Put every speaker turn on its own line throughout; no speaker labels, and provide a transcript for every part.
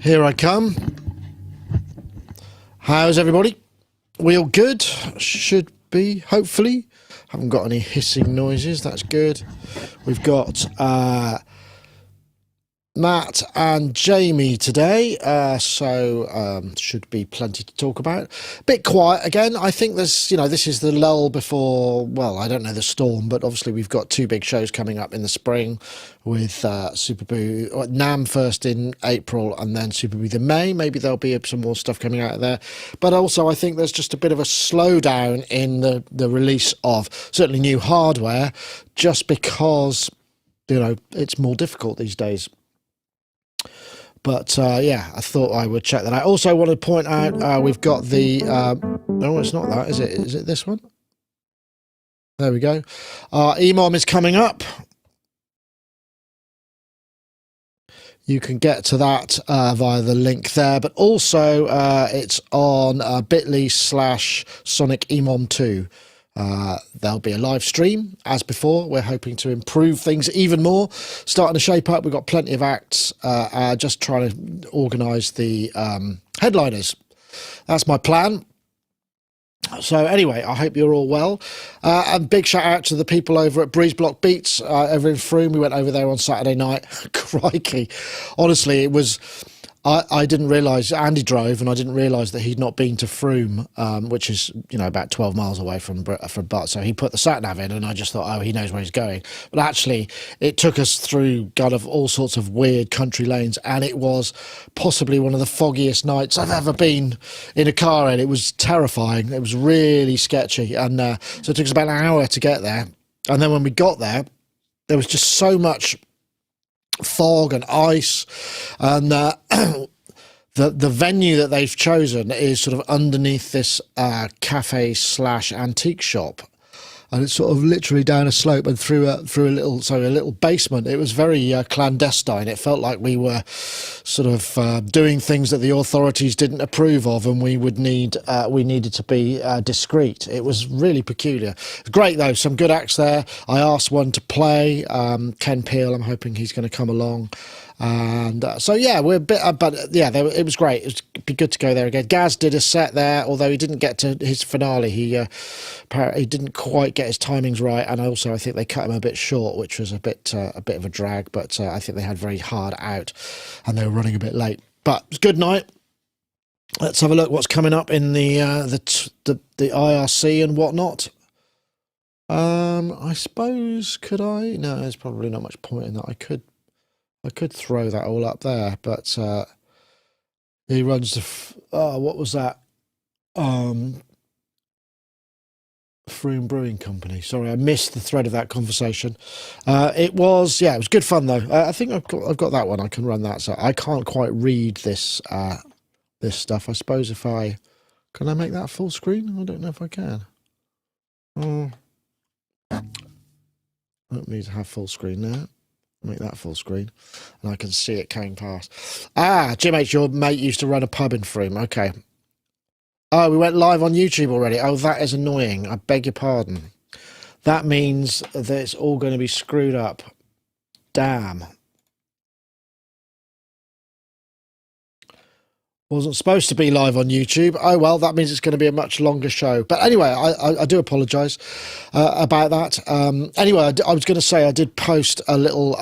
Here I come. How's everybody? We all good? Should be, hopefully. Haven't got any hissing noises, that's good. We've got Matt and Jamie today, so should be plenty to talk about. Bit quiet again. I think there's, this is the lull before, well, I don't know the storm, but obviously we've got two big shows coming up in the spring with Superboo, NAMM first in April and then Superboo in May. Maybe there'll be some more stuff coming out of there. But also I think there's just a bit of a slowdown in the release of certainly new hardware, just because, it's more difficult these days. But yeah, I thought I would check that out. Also, I want to point out we've got the no, it's not that, is it? Is it this one? There we go. EMOM is coming up. You can get to that via the link there, but also it's on bit.ly/Sonic EMOM 2. There'll be a live stream as before. We're hoping to improve things even more, starting to shape up. We've got plenty of acts, just trying to organise the headliners. That's my plan. So anyway, I hope you're all well, and big shout out to the people over at Breeze Block Beats over in Frome. We went over there on Saturday night. Crikey, honestly, it was, I didn't realise, Andy drove, and I didn't realise that he'd not been to Frome, which is, about 12 miles away from Butt. So he put the sat-nav in, and I just thought, oh, he knows where he's going. But actually, it took us through kind of all sorts of weird country lanes, and it was possibly one of the foggiest nights I've ever been in a car in. It was terrifying. It was really sketchy. And so it took us about an hour to get there. And then when we got there, there was just so much fog and ice, and the venue that they've chosen is sort of underneath this cafe/antique shop, and it's sort of literally down a slope and through a little basement. It was very clandestine. It felt like we were sort of doing things that the authorities didn't approve of, and we needed to be discreet. It was really peculiar. Great though, some good acts there. I asked one to play, Ken Peel. I'm hoping he's going to come along. And so yeah, we're a bit but yeah, it was great. It'd be good to go there again. Gaz did a set there, although he didn't get to his finale. He didn't quite get his timings right, and also I think they cut him a bit short, which was a bit of a drag. But I think they had very hard out, and they were running a bit late. But it was a good night. Let's have a look what's coming up in the IRC and whatnot. I suppose, could I? No, there's probably not much point in that. I could throw that all up there, but he runs the what was that? Frome Brewing Company. Sorry, I missed the thread of that conversation. It was good fun though. I think I've got that one. I can run that. So I can't quite read this this stuff. I suppose if can I make that full screen? I don't know if I can. I don't need to have full screen now. Make that full screen, and I can see it coming past. Jim H, your mate used to run a pub in Frome. Okay. Oh, we went live on YouTube already. Oh, that is annoying. I beg your pardon. That means that it's all going to be screwed up. Damn. Wasn't supposed to be live on YouTube. Oh well, that means it's going to be a much longer show. But anyway, I do apologise about that. Anyway, I was going to say I did post a little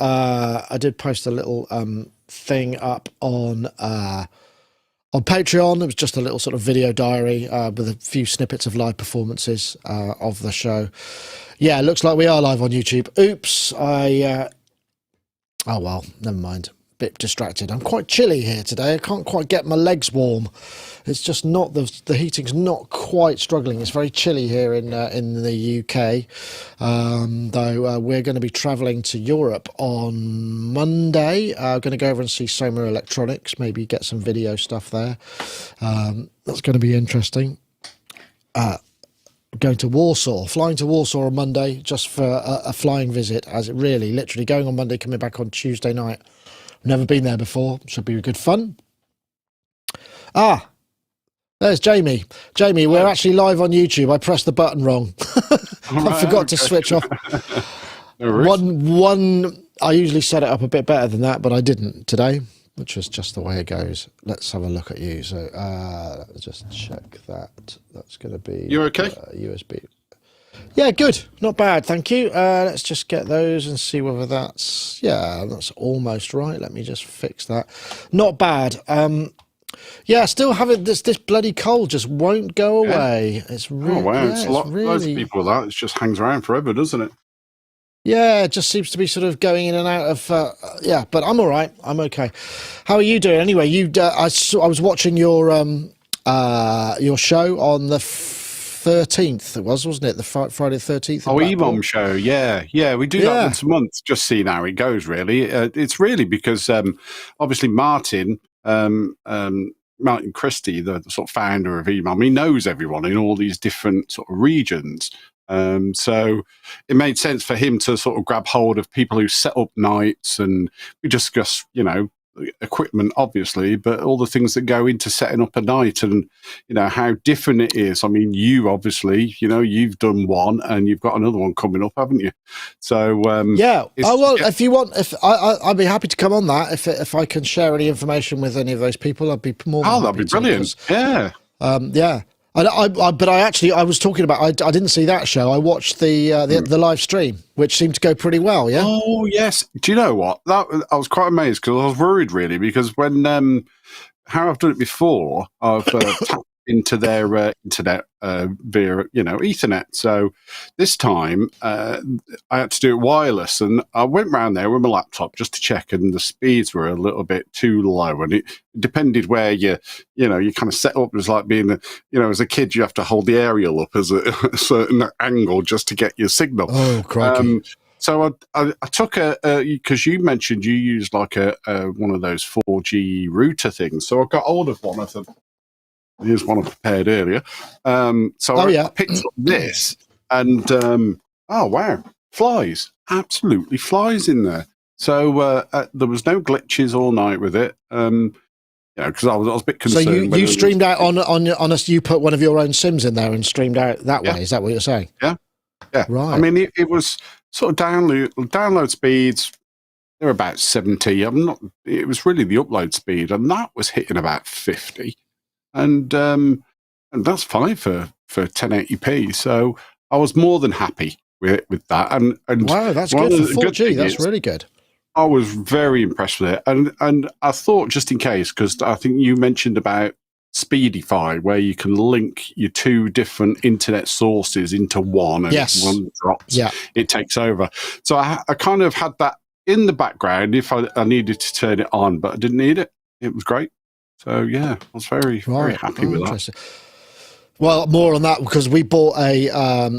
thing up on Patreon. It was just a little sort of video diary with a few snippets of live performances of the show. Yeah, it looks like we are live on YouTube. Oops, oh well, never mind. Bit distracted. I'm quite chilly here today. I can't quite get my legs warm. It's just not the heating's not quite struggling. It's very chilly here in the UK. Though we're going to be travelling to Europe on Monday. I'm going to go over and see Soma Electronics. Maybe get some video stuff there. That's going to be interesting. Going to Warsaw, flying to Warsaw on Monday just for a flying visit. As it really, literally going on Monday, coming back on Tuesday night. Never been there before. Should be good fun. There's Jamie. Jamie, we're actually live on YouTube. I pressed the button wrong. I forgot to switch off. One. I usually set it up a bit better than that, but I didn't today. which is just the way it goes. Let's have a look at you. So let's just check that. That's going to be...
You okay?
USB. Yeah, good. Not bad, thank you. Let's just get those and see whether that's... Yeah, that's almost right. Let me just fix that. Not bad. Yeah, still having this bloody cold just won't go away. It's really...
Oh, wow.
Yeah,
it's a lot,
really...
loads of people with that. It just hangs around forever, doesn't it?
Yeah, it just seems to be sort of going in and out of... yeah, but I'm all right. I'm okay. How are you doing? Anyway, I was watching your show on the 13th, it was, wasn't it? The Friday the 13th?
Oh, EMOM show, yeah. Yeah, we do that once a month, just seeing how it goes, really. It's really because, obviously, Martin Christie, the sort of founder of EMOM, he knows everyone in all these different sort of regions. So it made sense for him to sort of grab hold of people who set up nights, and we discuss, you know, equipment, obviously, but all the things that go into setting up a night, and you know how different it is. I mean, you obviously, you know, you've done one and you've got another one coming up, haven't you? So
yeah. Oh well, if you want, I'd be happy to come on that. If I can share any information with any of those people, I'd be more than happy.
That'd be brilliant. Yeah.
Yeah. But I was talking about. I didn't see that show. I watched the live stream, which seemed to go pretty well. Yeah.
Oh yes. Do you know what? I was quite amazed because I was worried really, because when how I've done it before, I've tapped into their internet via, you know, Ethernet. So this time I had to do it wireless, and I went round there with my laptop just to check, and the speeds were a little bit too low, and it depended where you kind of set up. It was like being, you know, as a kid, you have to hold the aerial up as a certain angle just to get your signal.
Oh, crikey.
So I took because you mentioned you used like a one of those 4G router things. So I got hold of one of them. Here's one I prepared earlier. So I picked up this, and oh wow, flies, absolutely flies in there. So there was no glitches all night with it. You know, because I was a bit concerned.
So you streamed out on us. You put one of your own sims in there and streamed out that way. Is that what you're saying?
Yeah, yeah.
Right.
I mean, it was sort of download speeds. They were about 70. It was really the upload speed, and that was hitting about 50. And that's fine for 1080p. So I was more than happy with that. And
wow, that's good for 4G. That's really good.
I was very impressed with it. And I thought, just in case, because I think you mentioned about Speedify, where you can link your two different internet sources into one, and if one drops, it takes over. So I kind of had that in the background if I needed to turn it on, but I didn't need it. It was great. So yeah, I was very happy with that.
Well, more on that, because we bought a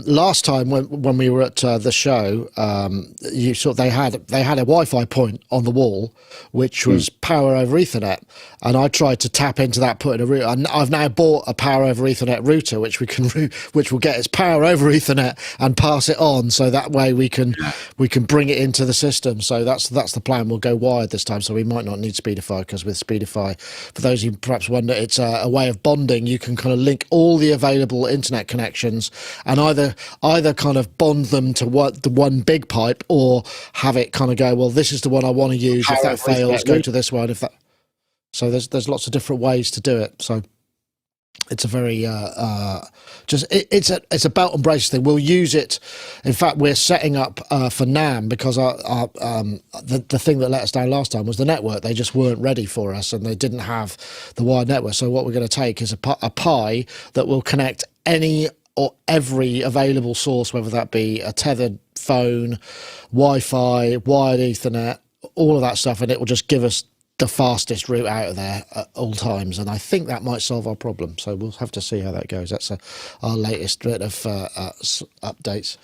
last time when we were at the show. They had a Wi-Fi point on the wall, which was power over Ethernet, and I tried to tap into that, put in a router. And I've now bought a power over Ethernet router, which will get its power over Ethernet and pass it on, so that way we can bring it into the system. So that's the plan. We'll go wired this time, so we might not need Speedify, because with Speedify, for those who perhaps wonder, it's a way of bonding. You can kind of link all the available internet connections and either kind of bond them to the one big pipe, or have it kind of go, well, this is the one I want to use. If that fails, go to this one. So there's lots of different ways to do it. So it's a very it's a belt and braces thing. We'll use it. In fact, we're setting up for NAM, because the thing that let us down last time was the network. They just weren't ready for us, and they didn't have the wired network. So what we're going to take is a Pi that will connect any or every available source, whether that be a tethered phone, Wi-Fi, wired Ethernet, all of that stuff, and it will just give us the fastest route out of there at all times. And I think that might solve our problem. So we'll have to see how that goes. That's our latest bit of updates.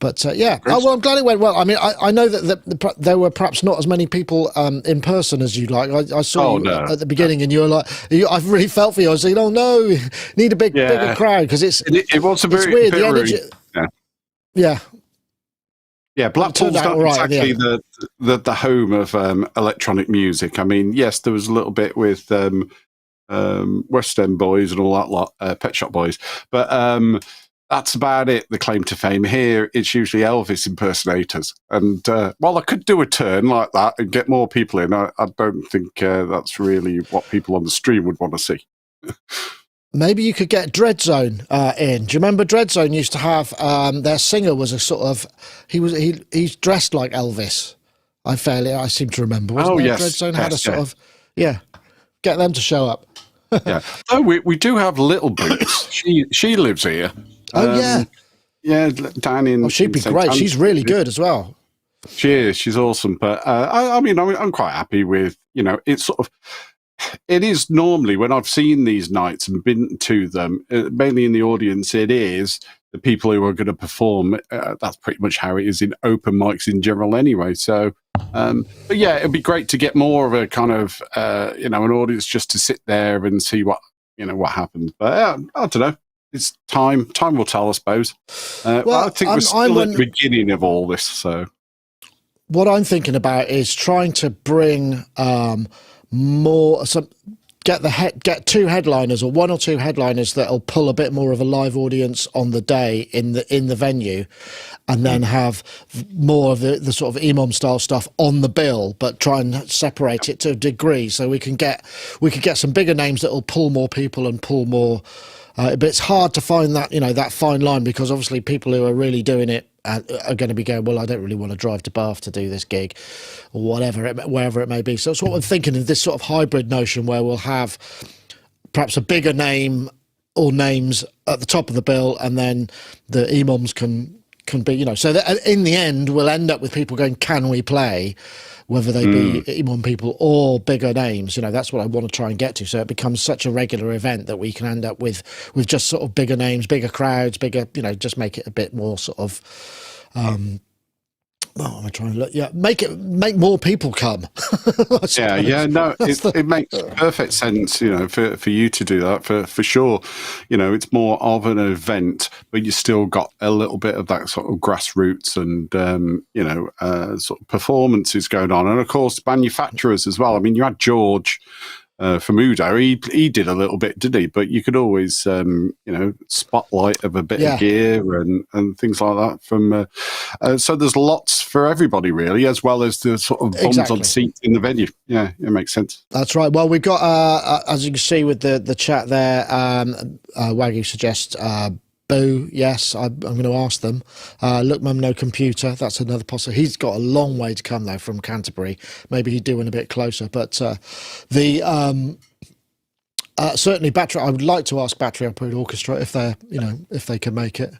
But yeah, well, I'm glad it went well. I mean, I know that there were perhaps not as many people in person as you'd like. I saw you at the beginning, and you were like, I've really felt for you. I was saying, oh no, need a bigger crowd, because it was a very weird. The energy, yeah.
Yeah, Blackpool's not exactly the home of electronic music. I mean, yes, there was a little bit with West End Boys and all that lot, Pet Shop Boys, but that's about it, the claim to fame. Here, it's usually Elvis impersonators. And while I could do a turn like that and get more people in, I don't think that's really what people on the stream would want to see.
Maybe you could get Dreadzone in. Do you remember Dreadzone used to have their singer was a sort of he's dressed like Elvis. I seem to remember. Wasn't there?
Yes,
Dreadzone had a sort of get them to show up.
Yeah. Oh, we do have Little Boots. She lives here. Yeah, down in.
Oh, she'd be great. She's really good as well.
She is. She's awesome. But I mean, I'm quite happy with, it's sort of. It is normally when I've seen these nights and been to them, mainly in the audience, it is the people who are going to perform. That's pretty much how it is in open mics in general anyway. So, but yeah, it'd be great to get more of a kind of, an audience just to sit there and see what happens. But I don't know. It's time. Time will tell, I suppose. I think we're still at the beginning of all this. So
what I'm thinking about is trying to bring get two headliners or one or two headliners that'll pull a bit more of a live audience on the day in the venue, and then have more of the sort of EMOM style stuff on the bill, but try and separate it to a degree so we could get some bigger names that'll pull more people and pull more. But it's hard to find that that fine line, because obviously people who are really doing it are going to be going, well, I don't really want to drive to Bath to do this gig, or wherever it may be. So that's what I'm thinking of, this sort of hybrid notion where we'll have perhaps a bigger name or names at the top of the bill, and then the EMOMs can be, so that in the end we'll end up with people going, can we play? Whether they be EMOM people or bigger names, that's what I want to try and get to. So it becomes such a regular event that we can end up with just sort of bigger names, bigger crowds, bigger, just make it a bit more sort of, what am I trying to look? Yeah, make more people come.
It makes perfect sense, for you to do that for sure. It's more of an event, but you still got a little bit of that sort of grassroots and sort of performances going on, and of course manufacturers as well. I mean, you had George from Udo. He did a little bit, didn't he? But you could always spotlight of a bit of gear and things like that from so there's lots for everybody really, as well as the sort of bums on seats in the venue. Yeah, it makes sense.
That's right. Well, we've got as you can see with the chat there, Wagoo suggests Boo, yes, I'm going to ask them. Look, Mum, no computer. That's another possibility. He's got a long way to come though from Canterbury. Maybe he'd do one a bit closer. But certainly Battery. I would like to ask Battery Operated Orchestra if they're, if they can make it.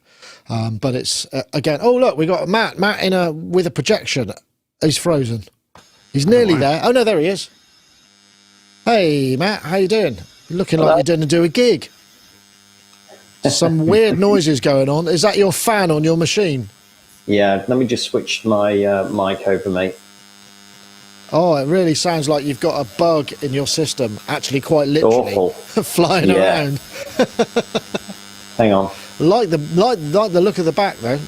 But it's again. Oh, look, we got Matt with a projection. He's frozen. He's nearly there. Oh no, there he is. Hey, Matt, how you doing? You're looking like you're going to do a gig. Some weird noises going on. Is that your fan on your machine?
Yeah, let me just switch my mic over, mate.
Oh, it really sounds like you've got a bug in your system, actually quite literally flying around.
Hang on.
Like the look of the back though.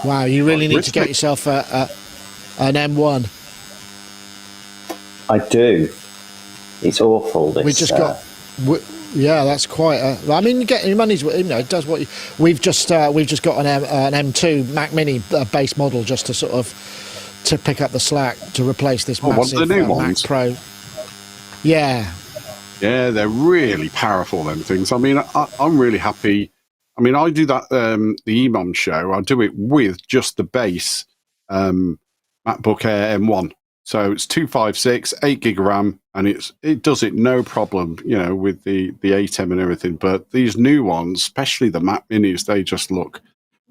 Wow, you really need to get yourself an M1.
I do. It's awful.
We just got, that's quite. I mean, you get your money's. It does what we've just got an M2 Mac Mini base model just to sort of to pick up the slack to replace this massive Mac Pro. Yeah,
they're really powerful. Them things. I mean, I'm really happy. I mean, I do that the EMOM show. I do it with just the base MacBook Air M1. So it's 256, 8 gig of RAM, and it does it no problem, with the ATEM and everything. But these new ones, especially the Mac Minis, they just look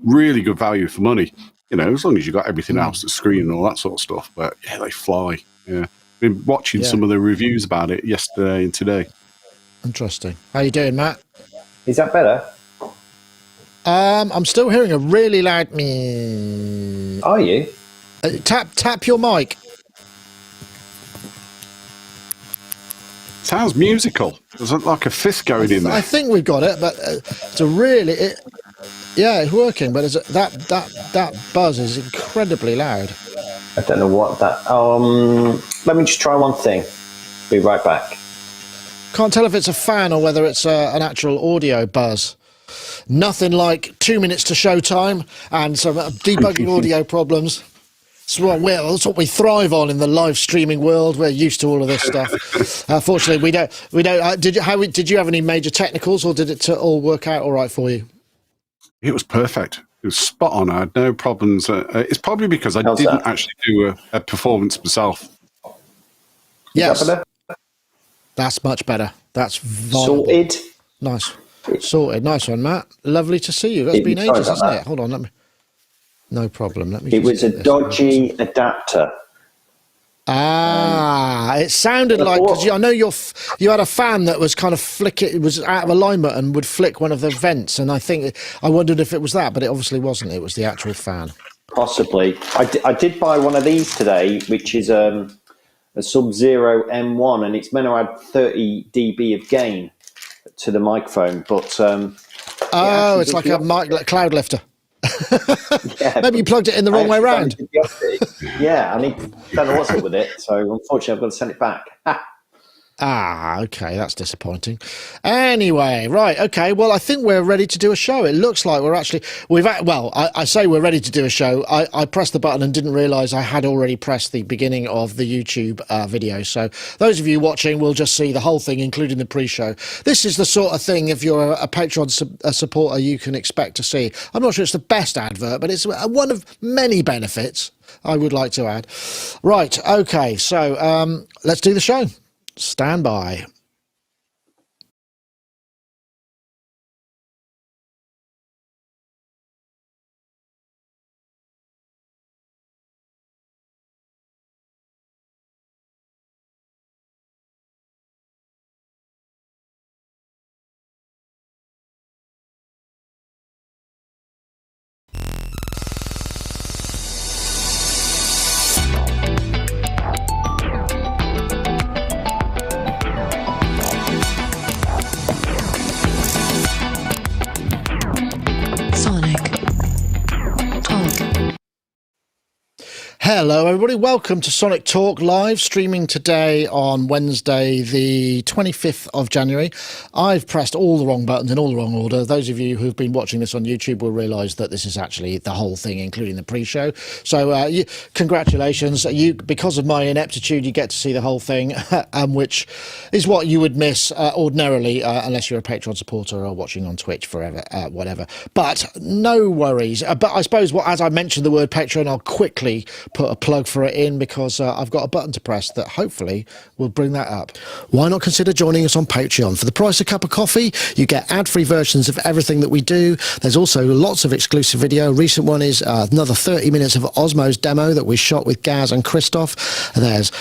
really good value for money. As long as you got everything else, the screen and all that sort of stuff. But yeah, they fly. Yeah, been watching some of the reviews about it yesterday and today.
Interesting. How you doing, Matt?
Is that better?
I'm still hearing a really loud me.
Are you?
Tap your mic.
Sounds musical. There's like a fifth going in there.
I think we've got it, but it's working. But that buzz is incredibly loud.
I don't know what that. Let me just try one thing. Be right back.
Can't tell if it's a fan or whether it's an actual audio buzz. Nothing like 2 minutes to showtime and some debugging audio problems. That's what we thrive on in the live streaming world. We're used to all of this stuff. Fortunately, we don't. Did you have any major technicals, or did it all work out all right for you?
It was perfect. It was spot on. I had no problems. It's probably because I didn't actually do a performance myself.
Yes, that's much better. That's viable.
Sorted.
Nice. Sorted. Nice one, Matt. Lovely to see you. That's been ages, hasn't it? Hold on, no problem.
It was a dodgy adapter.
It sounded like, because I know you had a fan that was kind of it was out of alignment and would flick one of the vents, and I wondered if it was that, but it obviously wasn't. It was the actual fan.
Possibly. I did buy one of these today, which is a Sub-Zero M1, and it's meant to add 30 dB of gain to the microphone, but
it's like a cloud lifter. Maybe you plugged it in the wrong way round.
Yeah, don't know what's up with it, so unfortunately I've got to send it back.
Okay, that's disappointing. Anyway, right, okay, well, I think we're ready to do a show. It looks like I say we're ready to do a show. I pressed the button and didn't realise I had already pressed the beginning of the YouTube video. So those of you watching will just see the whole thing, including the pre-show. This is the sort of thing, if you're a Patreon supporter, you can expect to see. I'm not sure it's the best advert, but it's one of many benefits I would like to add. Right, okay, so let's do the show. Stand by. Hello everybody, welcome to Sonictalk live, streaming today on Wednesday the 25th of January. I've pressed all the wrong buttons in all the wrong order. Those of you who've been watching this on YouTube will realise that this is actually the whole thing, including the pre-show. So congratulations, because of my ineptitude you get to see the whole thing, which is what you would miss ordinarily unless you're a Patreon supporter or watching on Twitch forever, whatever. But no worries. But I suppose as I mentioned the word Patreon, I'll quickly put a plug for it in because I've got a button to press that hopefully will bring that up. Why not consider joining us on Patreon? For the price of a cup of coffee, you get ad-free versions of everything that we do. There's also lots of exclusive video. A recent one is another 30 minutes of Osmo's demo that we shot with Gaz and Christoph. There's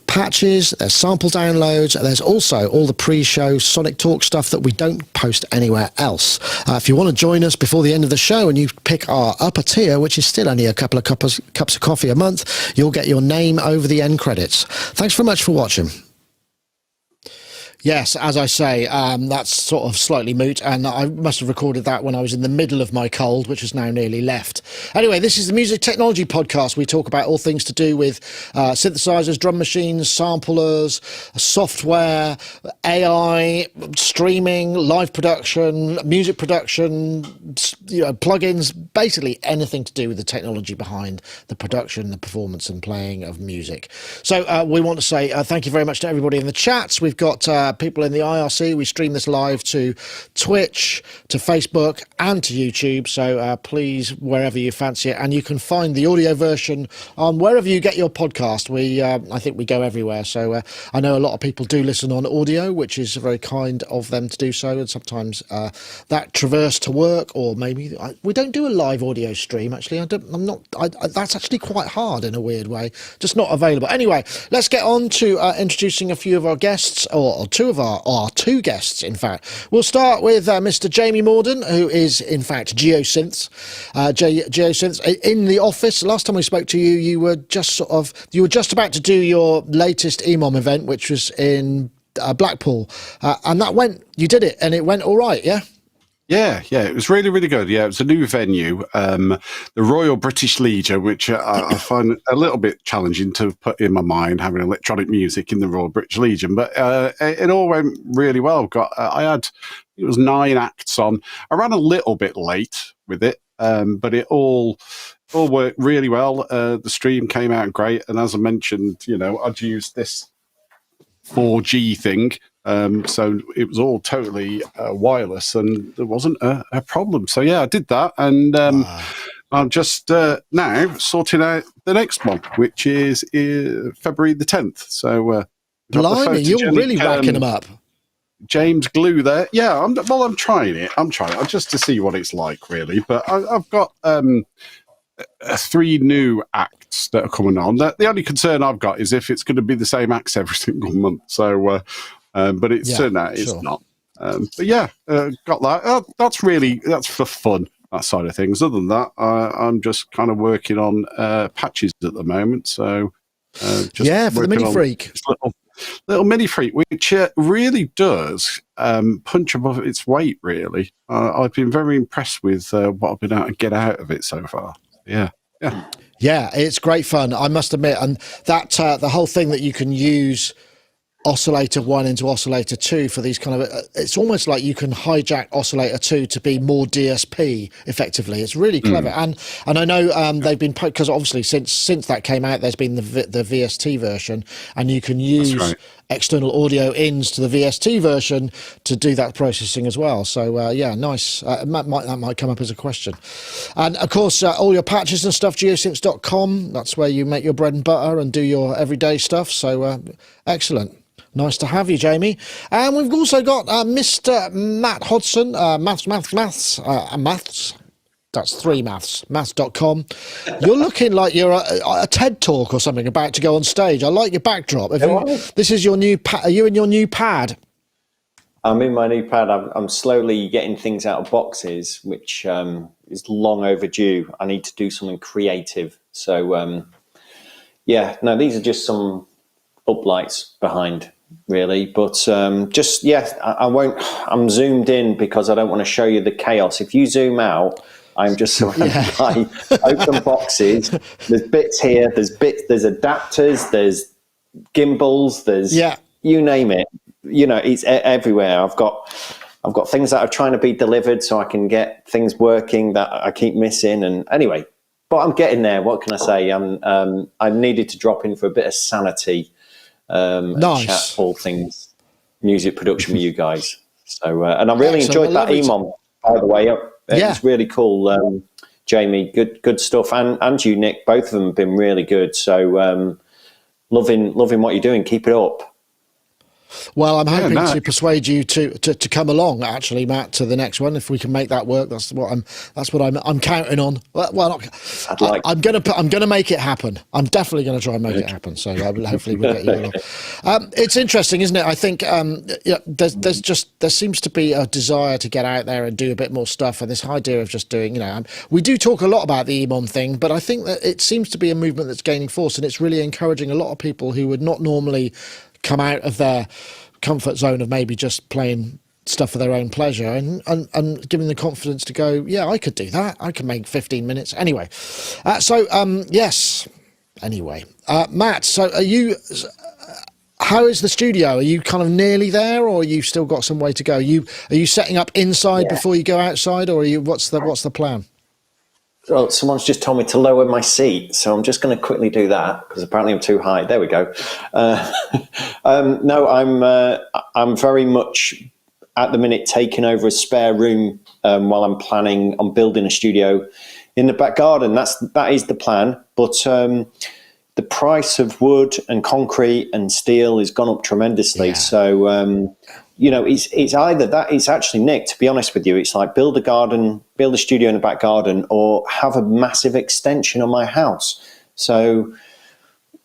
patches, there's sample downloads, there's also all the pre-show Sonictalk stuff that we don't post anywhere else. If you want to join us before the end of the show and you pick our upper tier, which is still only a couple of cups of coffee a month, you'll get your name over the end credits. Thanks very much for watching. Yes, as I say, that's sort of slightly moot, and I must have recorded that when I was in the middle of my cold, which has now nearly left. Anyway, this is the Music Technology Podcast. We talk about all things to do with synthesizers, drum machines, samplers, software, AI, streaming, live production, music production, plugins, basically anything to do with the technology behind the production, the performance and playing of music. So we want to say thank you very much to everybody in the chats. We've got people in the IRC. We stream this live to Twitch, to Facebook and to YouTube, so please, wherever you fancy it, and you can find the audio version on wherever you get your podcast. I think we go everywhere, so I know a lot of people do listen on audio, which is very kind of them to do so, and sometimes that traverse to work, or maybe we don't do a live audio stream actually. That's actually quite hard in a weird way, just not available. Anyway, let's get on to introducing a few of our guests, or two of our two guests, in fact. We'll start with Mr. Jamie Morden, who is, in fact, Geosynths. Geosynths in the office. Last time we spoke to you, you were just about to do your latest EMOM event, which was in Blackpool, and you did it, and it went all right, yeah?
Yeah, it was really, really good. Yeah, it was a new venue, the Royal British Legion, which I find a little bit challenging to put in my mind, having electronic music in the Royal British Legion. But it all went really well. It was 9 acts on. I ran a little bit late with it, but it all worked really well. The stream came out great, and as I mentioned, I'd used this 4G thing. So it was all totally wireless, and there wasn't a problem. So yeah, I did that, and I'm just now sorting out the next one, which is February the 10th. So
blimey, you're really racking them up.
James Glue there. Yeah, I'm trying it. Just to see what it's like, really. But I've got 3 new acts that are coming on. The only concern I've got is if it's going to be the same acts every single month. So. But it's turned out it's not. But yeah, got that. That's for fun, that side of things. Other than that, I'm just kind of working on patches at the moment. So
for the Mini Freak.
Little Mini Freak, which really does punch above its weight, really. I've been very impressed with what I've been able to get out of it so far. Yeah.
Yeah, it's great fun, I must admit. And that the whole thing that you can use oscillator 1 into oscillator 2 for these kind of it's almost like you can hijack oscillator 2 to be more DSP effectively. It's really clever. And I know they've been, because obviously since that came out, there's been the VST version, and you can use external audio ins to the VST version to do that processing as well. So nice. That might come up as a question. And of course, all your patches and stuff, geosynths.com, that's where you make your bread and butter and do your everyday stuff. So excellent. Nice to have you, Jamie. And we've also got Mr. Matt Hodson, maths. That's 3 maths.com. You're looking like you're a TED talk or something about to go on stage. I like your backdrop. This is your new are you in your new pad?
I'm in my new pad. I'm slowly getting things out of boxes, which is long overdue. I need to do something creative. So, these are just some uplights behind, really. But I won't. I'm zoomed in because I don't want to show you the chaos. If you zoom out, I'm just surrounded by open boxes. There's bits here. There's adapters. There's gimbals. There's you name it. It's everywhere. I've got things that are trying to be delivered so I can get things working that I keep missing. And anyway, but I'm getting there. What can I say? I needed to drop in for a bit of sanity. And chat all things music production with you guys. So, and I really enjoyed that EMOM, by the way. It's really cool. Jamie, good stuff. And you, Nick, both of them have been really good. So, loving what you're doing. Keep it up.
Well, I'm hoping to persuade you to come along, actually, Matt, to the next one. If we can make that work, that's what I'm counting on. Well, I'm gonna make it happen. I'm definitely gonna try and make it happen. So hopefully we'll get you along. It's interesting, isn't it? I think there seems to be a desire to get out there and do a bit more stuff, and this idea of just doing, we do talk a lot about the EMOM thing, but I think that it seems to be a movement that's gaining force, and it's really encouraging a lot of people who would not normally come out of their comfort zone of maybe just playing stuff for their own pleasure and giving the confidence to go, I could do that. I can make 15 minutes. Anyway, yes. Anyway, Matt, so how is the studio? Are you kind of nearly there, or you still got some way to go? Are you setting up inside before you go outside, or what's the plan?
Well, someone's just told me to lower my seat, so I'm just going to quickly do that because apparently I'm too high. There we go. No, I'm very much at the minute taking over a spare room while I'm planning on building a studio in the back garden. That is the plan, but the price of wood and concrete and steel has gone up tremendously. So. It's either that. It's actually, Nick, to be honest with you, it's like build a studio in the back garden, or have a massive extension on my house. So,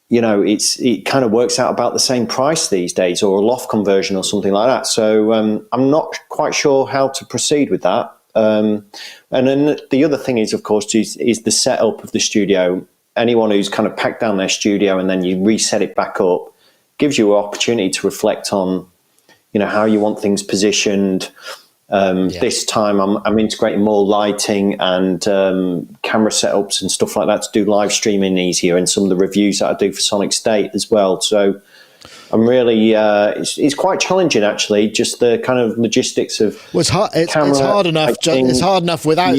it kind of works out about the same price these days, or a loft conversion or something like that. So I'm not quite sure how to proceed with that. And then the other thing is, of course, is the setup of the studio. Anyone who's kind of packed down their studio and then you reset it back up gives you an opportunity to reflect on how you want things positioned, This time I'm integrating more lighting and camera setups and stuff like that to do live streaming easier, and some of the reviews that I do for Sonicstate as well. So I'm really, it's quite challenging actually, just the kind of logistics of
it's hard enough. It's hard enough without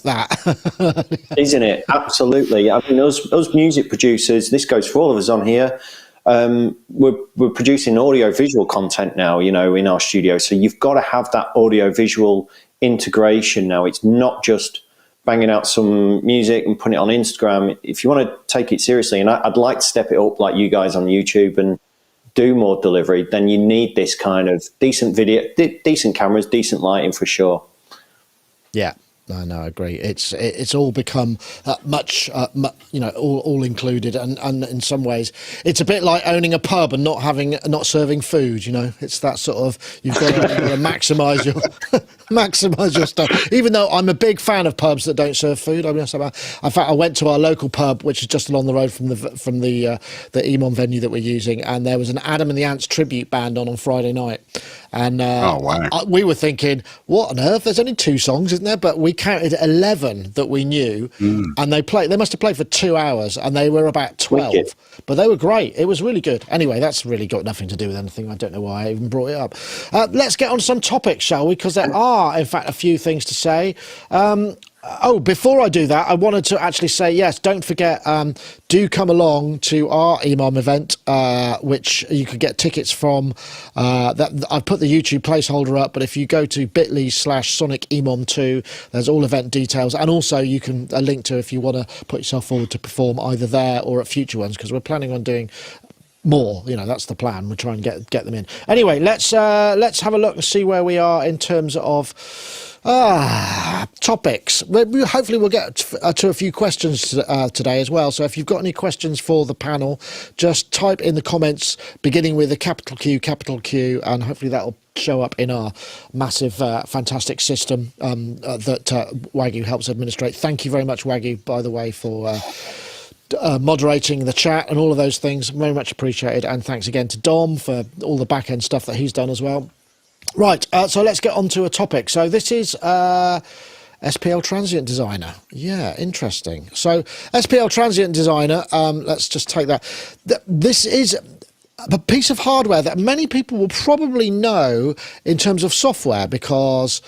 that,
isn't it? Absolutely. I mean, us music producers, this goes for all of us on here. We're producing audio visual content now, you know, in our studio. So you've got to have that audio visual integration now. It's not just banging out some music and putting it on Instagram. If you want to take it seriously, and I'd like to step it up like you guys on YouTube and do more delivery, then you need this kind of decent video, decent cameras, decent lighting for sure.
Yeah. No, I agree. It's all become much, all included, and in some ways, it's a bit like owning a pub and not serving food. You know, it's that sort of, you've got to maximise your stuff. Even though I'm a big fan of pubs that don't serve food, I mean, in fact, I went to our local pub, which is just along the road from the Emon venue that we're using, and there was an Adam and the Ants tribute band on Friday night. And we were thinking, what on earth? There's only 2 songs, isn't there? But we counted 11 that we knew, and they must have played for 2 hours, and they were about 12. Wicked. But they were great. It was really good. Anyway, that's really got nothing to do with anything. I don't know why I even brought it up. Let's get on to some topics, shall we? Because there are, in fact, a few things to say. Before I do that, I wanted to actually say, yes, don't forget, do come along to our EMOM event, which you can get tickets from. I've put the YouTube placeholder up, but if you go to bit.ly/SonicEMOM2, there's all event details. And also you can a link to if you want to put yourself forward to perform either there or at future ones, because we're planning on doing more. You know, that's the plan. We're trying to get them in. Anyway, let's have a look and see where we are in terms of topics. Hopefully we'll get to a few questions today as well. So if you've got any questions for the panel, just type in the comments beginning with a capital Q, and hopefully that'll show up in our massive, fantastic system that Wagoo helps administrate. Thank you very much, Wagoo, by the way, for moderating the chat and all of those things. Very much appreciated. And thanks again to Dom for all the back end stuff that he's done as well. Right, so let's get on to a topic. So this is SPL Transient Designer. Yeah, interesting. So SPL Transient Designer, let's just take that. This is a piece of hardware that many people will probably know in terms of software, because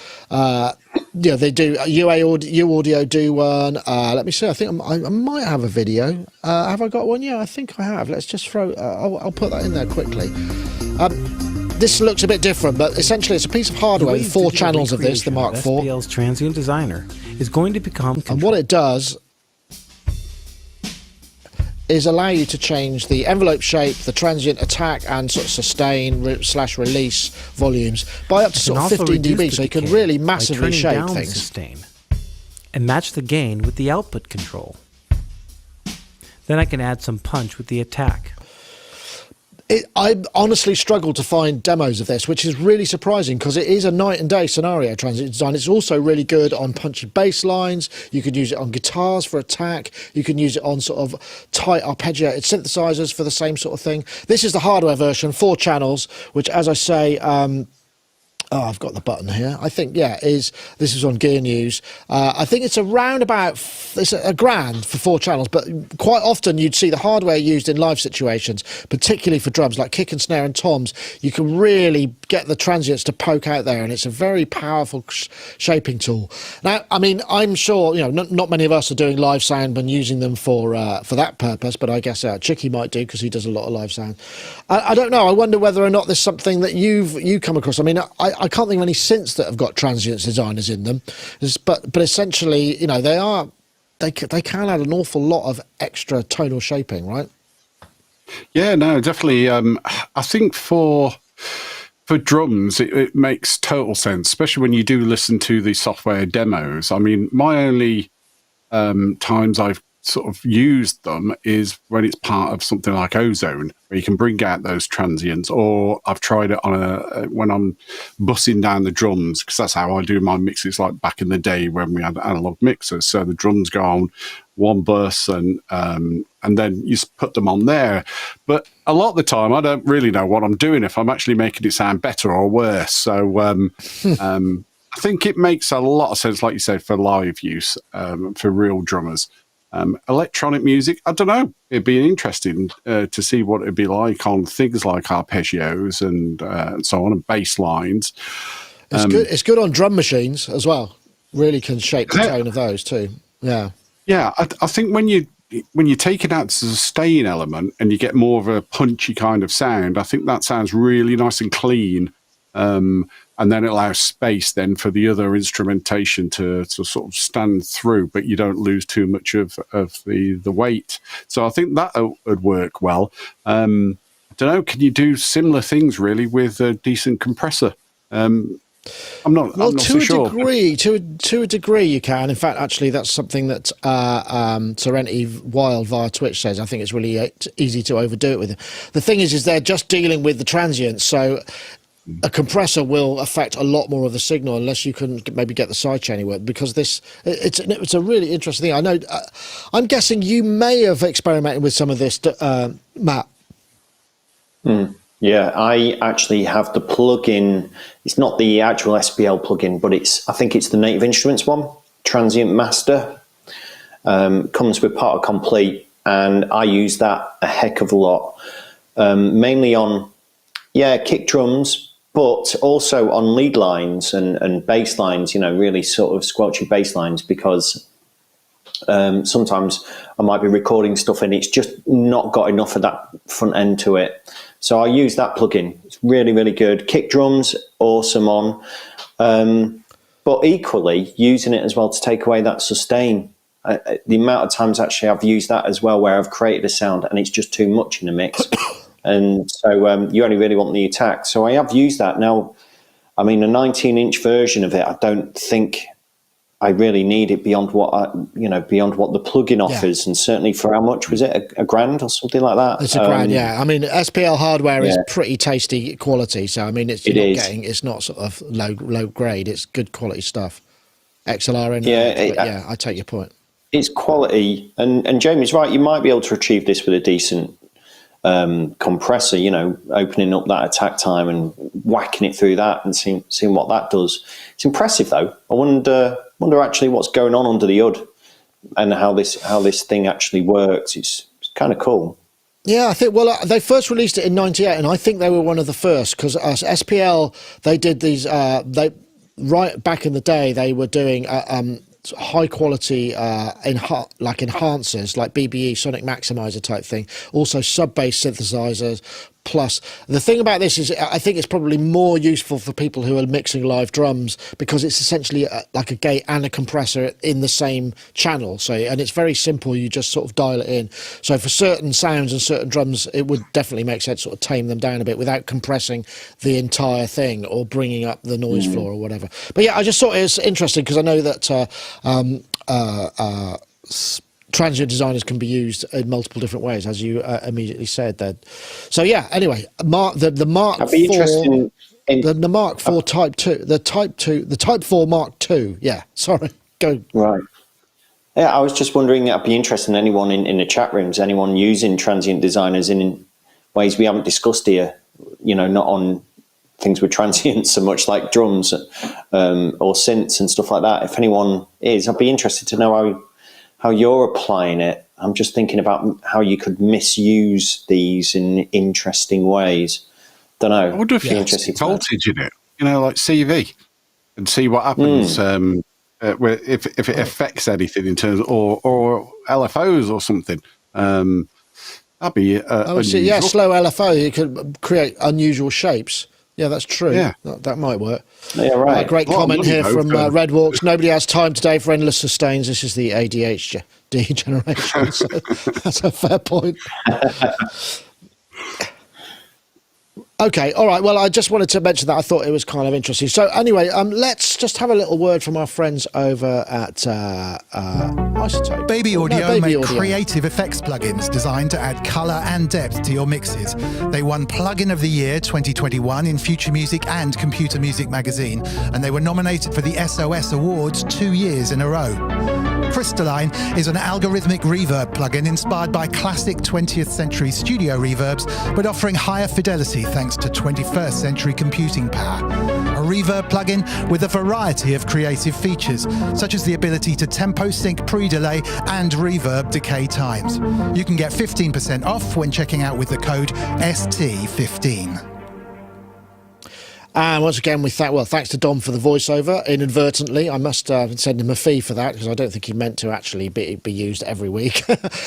they do U Audio do one. Let me see. I think I might have a video. Have I got one? Yeah, I think I have. Let's just throw. I'll put that in there quickly. This looks a bit different, but essentially it's a piece of hardware with 4 channels of this, the Mark IV.
SPL's Transient Designer is going to become...
And what it does is allow you to change the envelope shape, the transient attack, and sort of sustain/release volumes by up to sort of 15 dB, so you can really massively shape things.
Sustain and match the gain with the output control. Then I can add some punch with the attack.
I honestly struggle to find demos of this, which is really surprising, because it is a night and day scenario transient design. It's also really good on punchy bass lines. You could use it on guitars for attack. You can use it on sort of tight arpeggiated synthesizers for the same sort of thing. This is the hardware version, 4 channels, which, as I say, I've got the button here. I think, this is on Gear News. I think it's around about, it's $1,000 for 4 channels, but quite often you'd see the hardware used in live situations, particularly for drums, like kick and snare and toms. You can really get the transients to poke out there, and it's a very powerful shaping tool. Now, I mean, I'm sure, not many of us are doing live sound and using them for that purpose, but I guess Chicky might do, because he does a lot of live sound. I don't know. I wonder whether or not there's something that you come across. I mean, I can't think of any synths that have got transients designers in them, but essentially, they can add an awful lot of extra tonal shaping, right?
Yeah, no, definitely. I think for drums, it makes total sense, especially when you do listen to the software demos. I mean, my only times I've sort of used them is when it's part of something like OZone, where you can bring out those transients, or I've tried it on when I'm bussing down the drums, because that's how I do my mixes, like back in the day when we had analog mixers. So the drums go on one bus, and then you put them on there. But a lot of the time, I don't really know what I'm doing, if I'm actually making it sound better or worse. So I think it makes a lot of sense, like you said, for live use, for real drummers. Electronic music, I don't know. It'd be interesting to see what it'd be like on things like arpeggios and so on, and bass lines.
It's good. It's good on drum machines as well. Really can shape the tone of those too. Yeah.
Yeah, I think when you take it out to the sustain element and you get more of a punchy kind of sound, I think that sounds really nice and clean. And then it allows space then for the other instrumentation to sort of stand through, but you don't lose too much of the weight. So I think that would work well. I don't know, can you do similar things really with a decent compressor? I'm not so sure.
To a degree you can. In fact, actually, that's something that Serenity Wild via Twitch says. I think it's really easy to overdo it with. The thing is they're just dealing with the transients, so a compressor will affect a lot more of the signal unless you can maybe get the sidechain to work, because it's a really interesting thing. I know. I'm guessing you may have experimented with some of this, Matt.
Yeah, I actually have the plugin. It's not the actual SPL plugin, but I think it's the Native Instruments one, Transient Master. Comes with part of complete, and I use that a heck of a lot, mainly on kick drums, but also on lead lines and bass lines, really sort of squelchy bass lines, because sometimes I might be recording stuff and it's just not got enough of that front end to it. So I use that plugin. It's really, really good. Kick drums, awesome on. But equally, using it as well to take away that sustain. The amount of times actually I've used that as well, where I've created a sound and it's just too much in a mix. And so you only really want the attack. So I have used that. Now, I mean, a 19-inch version of it, I don't think I really need it beyond what beyond what the plugin offers. And certainly for how much was it, $1,000 or something like that?
It's $1,000, yeah. I mean, SPL hardware is pretty tasty quality. So I mean, it's not sort of low grade. It's good quality stuff. XLR in I take your point.
It's quality, and Jamie's right. You might be able to achieve this with a decent compressor, opening up that attack time and whacking it through that and seeing what that does. It's impressive though. I wonder actually what's going on under the hood and how this thing actually works. It's kind of cool.
Yeah, I think, they first released it in 98, and I think they were one of the first, because SPL, they did these, right back in the day, they were doing high quality enhancers like BBE, Sonic Maximizer type thing, also sub-bass synthesizers. Plus, the thing about this is I think it's probably more useful for people who are mixing live drums, because it's essentially like a gate and a compressor in the same channel. So, and it's very simple. You just sort of dial it in. So for certain sounds and certain drums, it would definitely make sense to sort of tame them down a bit without compressing the entire thing or bringing up the noise floor or whatever. But yeah, I just thought it was interesting, because I know that transient designers can be used in multiple different ways, as you immediately said. That. So yeah. Anyway, the Mark IV, the Mark IV Type 2, the Type 4 Mark II. Yeah. Sorry. Go.
Right. Yeah, I was just wondering. I'd be interested in anyone in the chat rooms, anyone using transient designers in ways we haven't discussed here. Not on things with transients so much, like drums or synths and stuff like that. If anyone is, I'd be interested to know how you're applying it. I'm just thinking about how you could misuse these in interesting ways. Don't know.
I wonder if you have voltage in it, like CV, and see what happens if it affects anything in terms of, or LFOs or something. That'd be
slow LFO. You could create unusual shapes. Yeah, that's true. Yeah, that might work.
Yeah, right.
Great comment here from Red Walks. Nobody has time today for endless sustains. This is the ADHD generation. So that's a fair point. Okay, all right. Well, I just wanted to mention that. I thought it was kind of interesting. So anyway, let's just have a little word from our friends over at iZotope.
Baby Audio make creative effects plugins designed to add colour and depth to your mixes. They won Plugin of the Year 2021 in Future Music and Computer Music magazine, and they were nominated for the SOS Awards 2 years in a row. Crystalline is an algorithmic reverb plugin inspired by classic 20th century studio reverbs, but offering higher fidelity thanks to 21st century computing power. A reverb plugin with a variety of creative features, such as the ability to tempo sync pre-delay and reverb decay times. You can get 15% off when checking out with the code ST15.
And once again, thanks to Dom for the voiceover. Inadvertently, I must send him a fee for that, because I don't think he meant to actually be used every week.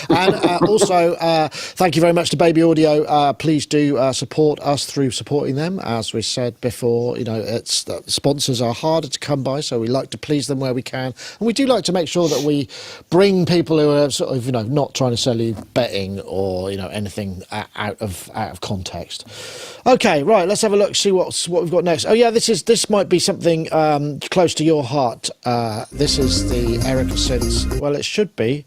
And also, thank you very much to Baby Audio. Please do support us through supporting them. As we said before, sponsors are harder to come by, so we like to please them where we can, and we do like to make sure that we bring people who are sort of not trying to sell you betting or anything out of context. Okay, right. Let's have a look. See what we've got next. Oh yeah, this might be something close to your heart. This is the Erica Synths. Well, it should be.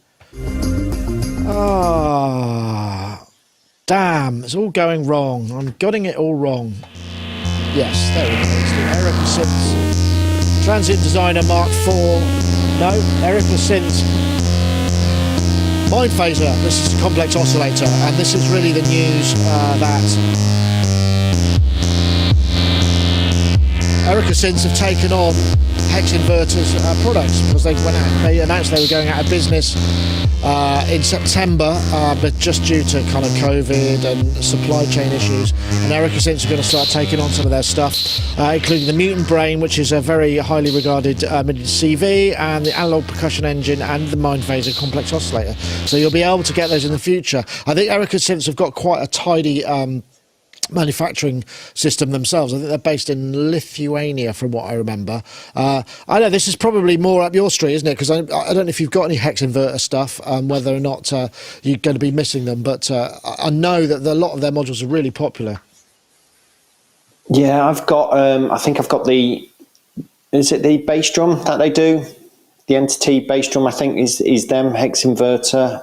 Damn! It's all going wrong. I'm getting it all wrong. Yes, there we go. It's the Erica Synths Transient Designer Mark IV. No, Erica Synths Mind Phaser. This is a complex oscillator, and this is really the news that Erica Synths have taken on Hex Inverters products, because they announced they were going out of business in September, but just due to kind of COVID and supply chain issues, and Erica Synths are going to start taking on some of their stuff, including the Mutant Brain, which is a very highly regarded MIDI CV, and the Analog Percussion Engine, and the Mind Phaser complex oscillator. So you'll be able to get those in the future. I think Erica Synths have got quite a tidy manufacturing system themselves. I think they're based in Lithuania, from what I remember. I know this is probably more up your street, isn't it? Because I don't know if you've got any Hex Inverter stuff, whether or not you're going to be missing them, but I know that a lot of their modules are really popular.
Yeah, I've got, I think I've got is it the bass drum that they do? The Entity bass drum, I think, is them, Hex Inverter.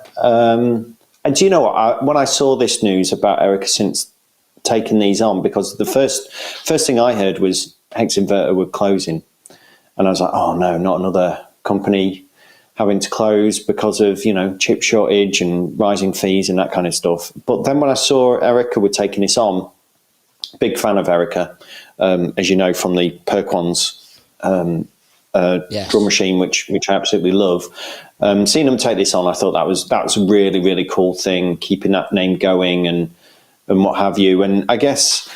And do you know what? When I saw this news about Erica Synths taking these on, because the first thing I heard was Hex Inverter were closing, and I was like, oh no, not another company having to close because of chip shortage and rising fees and that kind of stuff. But then when I saw Erica were taking this on, big fan of Erica, as you know, from the Perquons
Yes.
drum machine, which I absolutely love. Seeing them take this on, I thought that was a really, really cool thing, keeping that name going and what have you. And I guess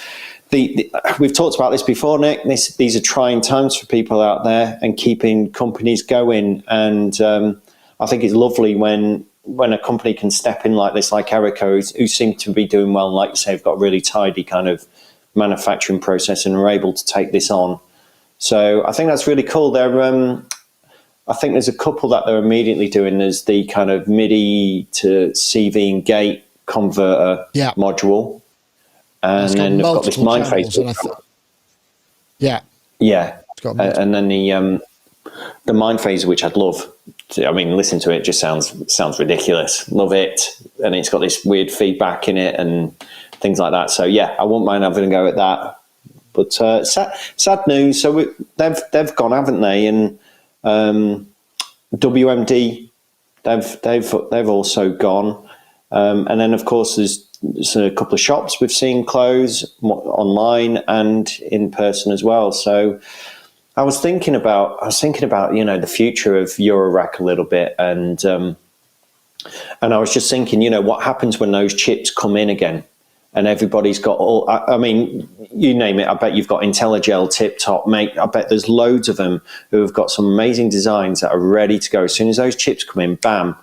we've talked about this before, Nick. These are trying times for people out there and keeping companies going. And I think it's lovely when a company can step in like this, like Erica, who seem to be doing well. Like you say, have got a really tidy kind of manufacturing process and are able to take this on. So I think that's really cool. I think there's a couple that they're immediately doing. There's the kind of MIDI to CV and gate converter module, and then they've got this Mind Phaser. Yeah, and then the Mind Phaser, which I'd love. I mean, listen to it; just sounds ridiculous. Love it, and it's got this weird feedback in it and things like that. So yeah, I wouldn't mind having a go at that. But sad news. So they've gone, haven't they? And WMD, they've also gone. And then, of course, there's a couple of shops we've seen close online and in person as well. So I was thinking about the future of Eurorack a little bit, and I was just thinking, what happens when those chips come in again, and everybody's got all. I mean, you name it. I bet you've got IntelliGel, Tip Top, Mate. I bet there's loads of them who have got some amazing designs that are ready to go. As soon as those chips come in, bam.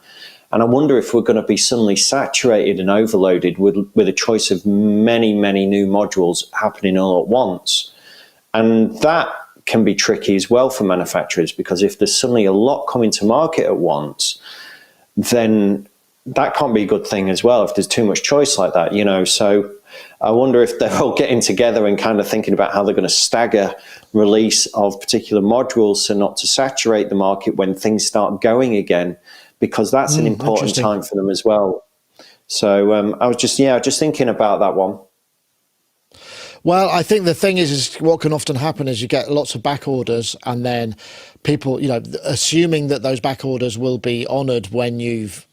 And I wonder if we're going to be suddenly saturated and overloaded with a choice of many, many new modules happening all at once. And that can be tricky as well for manufacturers, because if there's suddenly a lot coming to market at once, then that can't be a good thing as well if there's too much choice like that, So I wonder if they're all getting together and kind of thinking about how they're going to stagger release of particular modules so not to saturate the market when things start going again, because that's an important time for them as well. So I was just thinking about that one.
Well, I think the thing is what can often happen is you get lots of back orders, and then people, assuming that those back orders will be honoured when you've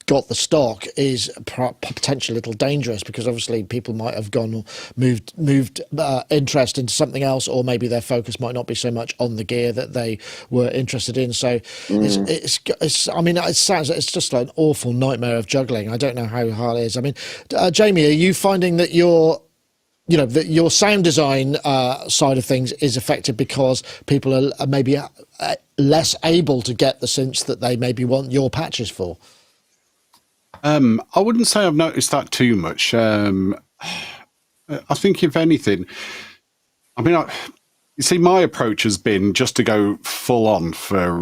got the stock is potentially a little dangerous, because obviously people might have gone or moved interest into something else, or maybe their focus might not be so much on the gear that they were interested in. So it's I mean, it sounds, it's just like an awful nightmare of juggling. I don't know how hard it is. I mean, Jamie, are you finding that your sound design side of things is affected because people are maybe less able to get the synths that they maybe want your patches for?
I wouldn't say I've noticed that too much. I think if anything, I mean, you see, my approach has been just to go full on for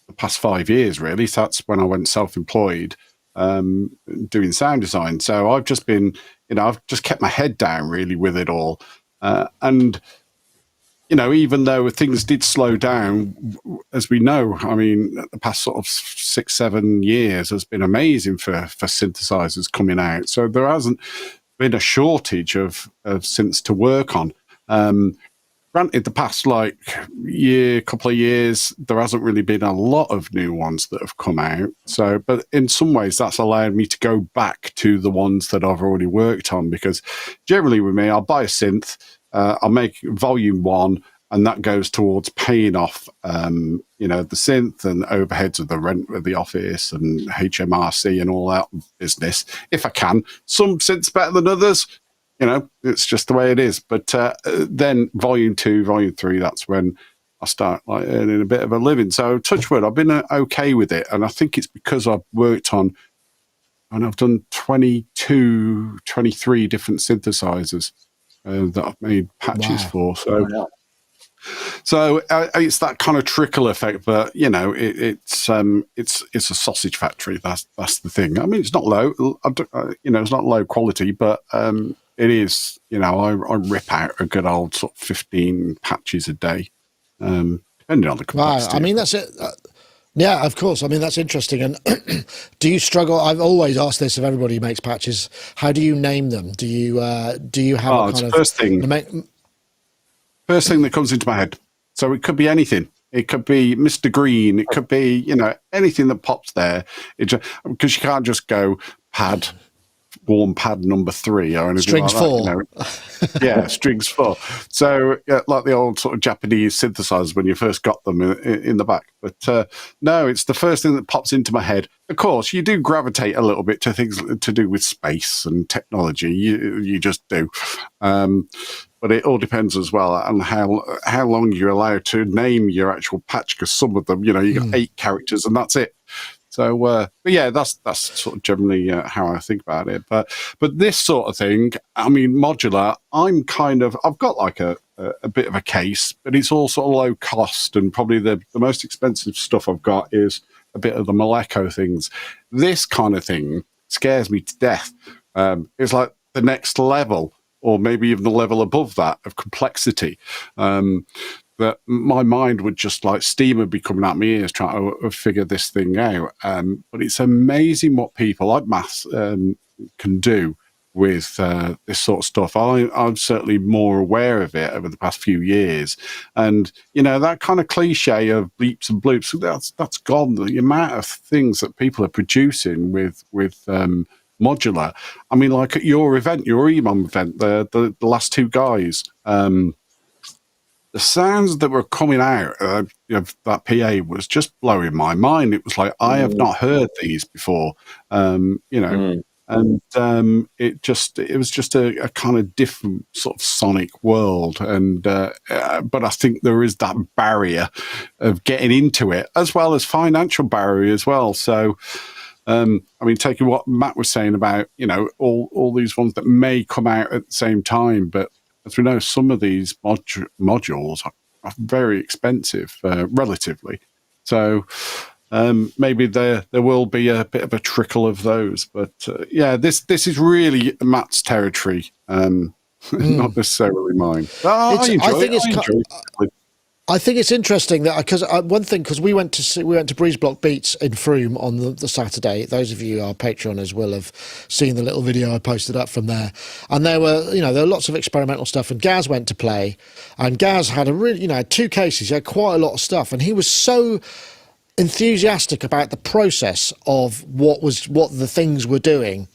the past 5 years, really. So that's when I went self-employed, doing sound design. So I've just been, I've just kept my head down really with it all. And even though things did slow down, as we know, I mean, the past sort of 6-7 years has been amazing for synthesizers coming out. So there hasn't been a shortage of synths to work on. Granted, the past couple of years, there hasn't really been a lot of new ones that have come out. So, but in some ways, that's allowed me to go back to the ones that I've already worked on, because generally with me, I'll buy a synth. I'll make volume 1, and that goes towards paying off, the synth and overheads of the rent of the office and HMRC and all that business, if I can. Some synths better than others, it's just the way it is. But then volume 2, volume 3, that's when I start earning a bit of a living. So touch wood, I've been okay with it, and I think it's because I've worked on, and I've done 23 different synthesizers that I've made patches for. So it's that kind of trickle effect, but it's a sausage factory. That's the thing. I mean, it's not low, it's not low quality, but it is. I rip out a good old sort of 15 patches a day, depending on the capacity.
Wow, I mean, that's it. Yeah, of course. I mean, that's interesting. And do you struggle? I've always asked this of everybody who makes patches. How do you name them? Do you have a kind of
first thing that comes into my head? So it could be anything. It could be Mr. Green. It could be anything that pops there. Because you can't just go warm pad number 3 or anything
strings
like that. 4. Yeah, strings 4. So like the old sort of Japanese synthesizers when you first got them in the back. But no, it's the first thing that pops into my head. Of course, you do gravitate a little bit to things to do with space and technology. You just do. But it all depends as well on how long you're allowed to name your actual patch, because some of them, you got 8 characters and that's it. So, but yeah, that's sort of generally how I think about it. But this sort of thing, I mean, modular, I've got like a bit of a case, but it's all sort of low cost, and probably the most expensive stuff I've got is a bit of the Moleco things. This kind of thing scares me to death. It's like the next level, or maybe even the level above that of complexity. That my mind would just steam would be coming out my ears trying to figure this thing out. But it's amazing what people like maths can do with this sort of stuff. I'm certainly more aware of it over the past few years. And, that kind of cliche of bleeps and bloops, that's gone. The amount of things that people are producing with modular. I mean, like at your event, your EMOM event, the last 2 guys, the sounds that were coming out of that PA was just blowing my mind. It was like, I have not heard these before, and it was just a kind of different sort of sonic world. And but I think there is that barrier of getting into it, as well as financial barrier as well. So, I mean, taking what Matt was saying about, all these ones that may come out at the same time, but as we know, some of these modules are very expensive, relatively. So maybe there will be a bit of a trickle of those. But yeah, this is really Matt's territory, not necessarily mine. I enjoy it.
I think it's interesting that because we went to Breeze Block Beats in Frome on the Saturday. Those of you who are Patreoners will have seen the little video I posted up from there. And there were lots of experimental stuff. And Gaz went to play, and Gaz had a really 2 cases. He had quite a lot of stuff, and he was so enthusiastic about the process of what the things were doing.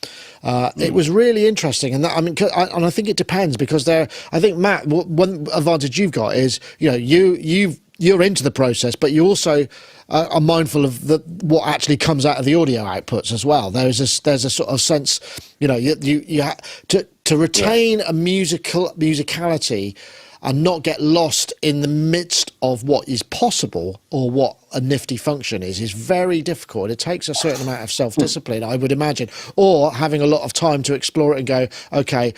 It was really interesting, and I think it depends, because I think, Matt, one advantage you've got is, you know, you're into the process, but you also are mindful of what actually comes out of the audio outputs as well. There's a sort of sense, you know, you to retain a musicality and not get lost in the midst of what is possible or what a nifty function is very difficult. It takes a certain amount of self-discipline, I would imagine, or having a lot of time to explore it and go, okay,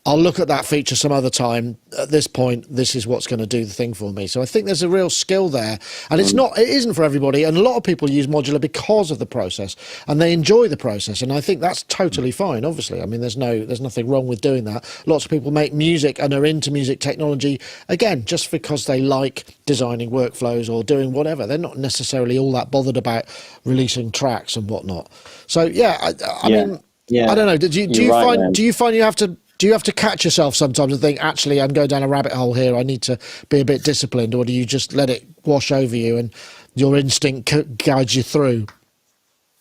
I'll look at that feature some other time. At this point, this is what's going to do the thing for me. So I think there's a real skill there, and it isn't for everybody. And a lot of people use modular because of the process, and they enjoy the process. And I think that's totally fine. Obviously, I mean, there's nothing wrong with doing that. Lots of people make music and are into music technology again just because they like designing workflows or doing whatever. They're not necessarily all that bothered about releasing tracks and whatnot. So yeah, I mean, I don't know. Do you find you have to catch yourself sometimes and think, actually, I'm going down a rabbit hole here, I need to be a bit disciplined, or do you just let it wash over you and your instinct guides you through?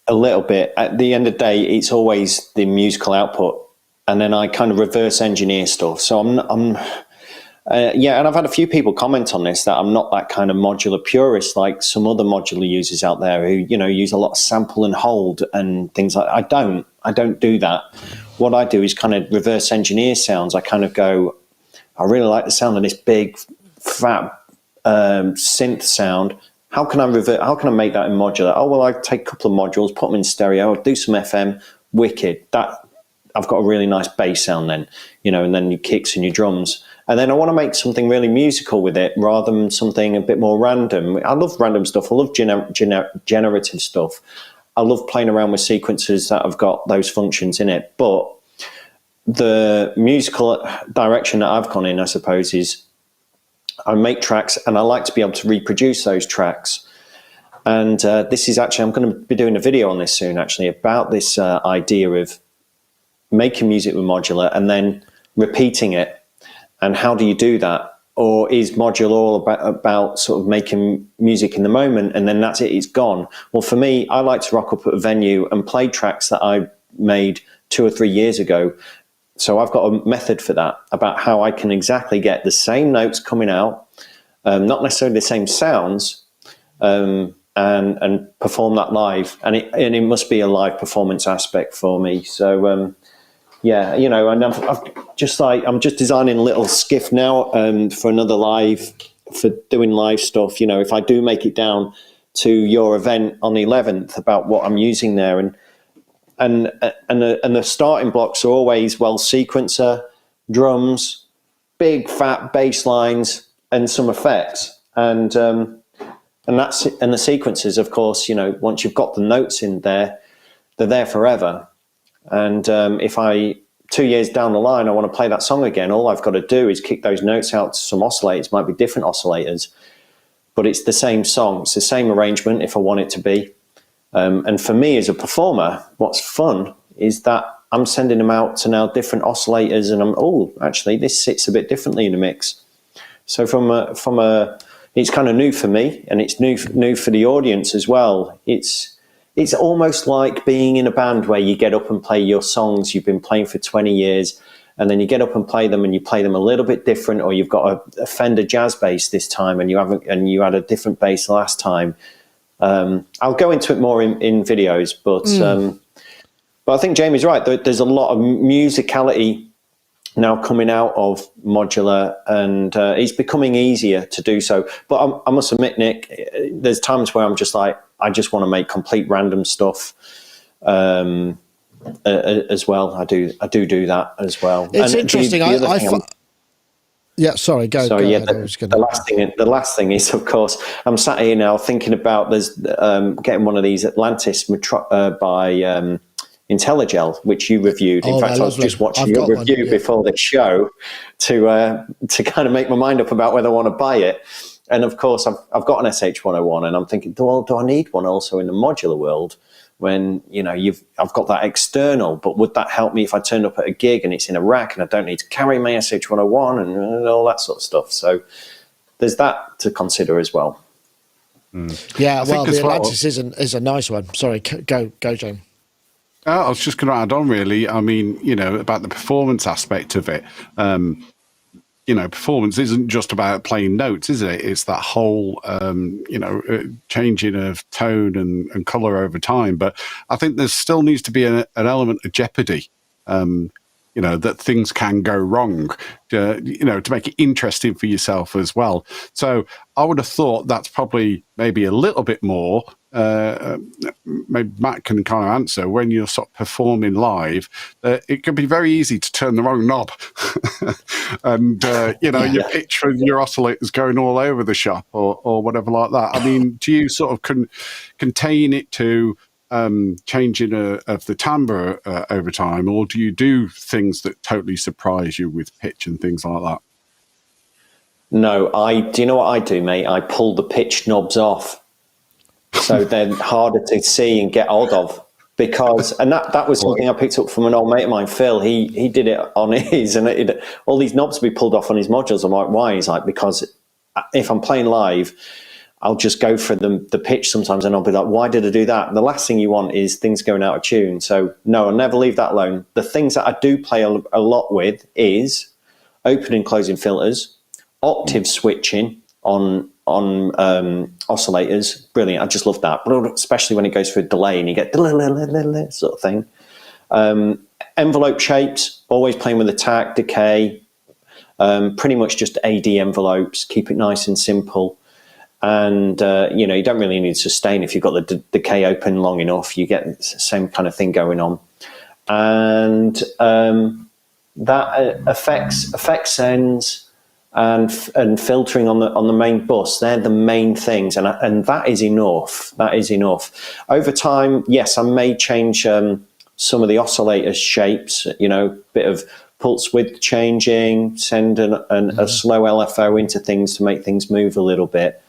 A little bit. At the end of the day, it's always the musical output, and then I kind of reverse engineer stuff. So and I've had a few people comment on this, that I'm not that kind of modular purist like some other modular users out there who, you know, use a lot of sample and hold and things like that. I don't do that. What I do is kind of reverse engineer sounds. I kind of go, I really like the sound of this big, fat synth sound. How can I make that in modular? Oh, well, I take a couple of modules, put them in stereo, do some FM, wicked. That I've got a really nice bass sound then, you know, and then your kicks and your drums. And then I want to make something really musical with it rather than something a bit more random. I love random stuff. I love generative stuff. I love playing around with sequencers that have got those functions in it. But the musical direction that I've gone in, I suppose, is I make tracks and I like to be able to reproduce those tracks. And this is actually, I'm going to be doing a video on this soon, actually, about this idea of making music with modular and then repeating it. And how do you do that? Or is modular all about sort of making music in the moment and then that's it, it's gone? Well, for me, I like to rock up at a venue and play tracks that I made 2 or 3 years ago. So I've got a method for that, about how I can exactly get the same notes coming out, not necessarily the same sounds, and perform that live. And it must be a live performance aspect for me. So, yeah, you know, and I'm just designing a little skiff now for another for doing live stuff. You know, if I do make it down to your event on the 11th, about what I'm using there, and the starting blocks are always, well, sequencer, drums, big fat bass lines, and some effects, and the sequencers, of course, you know, once you've got the notes in there, they're there forever. And if 2 years down the line, I want to play that song again, all I've got to do is kick those notes out to some oscillators. Might be different oscillators, but it's the same song. It's the same arrangement if I want it to be. And for me as a performer, what's fun is that I'm sending them out to now different oscillators, and actually this sits a bit differently in the mix. So it's kind of new for me, and it's new for the audience as well. It's almost like being in a band where you get up and play your songs you've been playing for 20 years, and then you get up and play them, and you play them a little bit different, or you've got a Fender jazz bass this time, and you had a different bass last time. I'll go into it more in videos, but I think Jamie's right. There's a lot of musicality now coming out of modular, and it's becoming easier to do so. But I must admit, Nick, there's times where I'm just like, I just want to make complete random stuff as well. I do that as well.
It's interesting. Sorry, go ahead.
The last thing is, of course, I'm sat here now thinking about getting one of these Atlantis by IntelliGel, which you reviewed. In fact, I was just watching your review before the show to kind of make my mind up about whether I want to buy it. And of course, I've got an SH101, and I'm thinking, well, do I need one also in the modular world? When, you know, I've got that external, but would that help me if I turned up at a gig and it's in a rack and I don't need to carry my SH101 and all that sort of stuff? So there's that to consider as well.
Yeah, well, the
as well-
Atlantis is a nice one. Sorry, go, Jane.
I was just going to add on, really. I mean, about the performance aspect of it. Performance isn't just about playing notes, is it? It's that whole, changing of tone and color over time. But I think there still needs to be an element of jeopardy. That things can go wrong, to make it interesting for yourself as well. So I would have thought that's probably maybe a little bit more. Maybe Matt can kind of answer when you're sort of performing live. It can be very easy to turn the wrong knob, and your pitch from your oscillators going all over the shop or whatever like that. I mean, do you sort of contain it to changing of the timbre over time, or do you do things that totally surprise you with pitch and things like that?
No, do you know what I do, mate? I pull the pitch knobs off, so they're harder to see and get hold of. And that was something I picked up from an old mate of mine, Phil. He did it on his, and all these knobs would be pulled off on his modules. I'm like, why? He's like, because if I'm playing live, I'll just go for the pitch sometimes, and I'll be like, why did I do that? And the last thing you want is things going out of tune. So no, I'll never leave that alone. The things that I do play a lot with is opening and closing filters, octave switching on oscillators. Brilliant. I just love that, especially when it goes through a delay and you get sort of thing. Envelope shapes, always playing with attack, decay, pretty much just AD envelopes, keep it nice and simple. And, you don't really need sustain. If you've got the decay open long enough, you get the same kind of thing going on. And that effects ends and filtering on the main bus, they're the main things. And that is enough. That is enough. Over time, yes, I may change some of the oscillator shapes, bit of pulse width changing, send a slow LFO into things to make things move a little bit.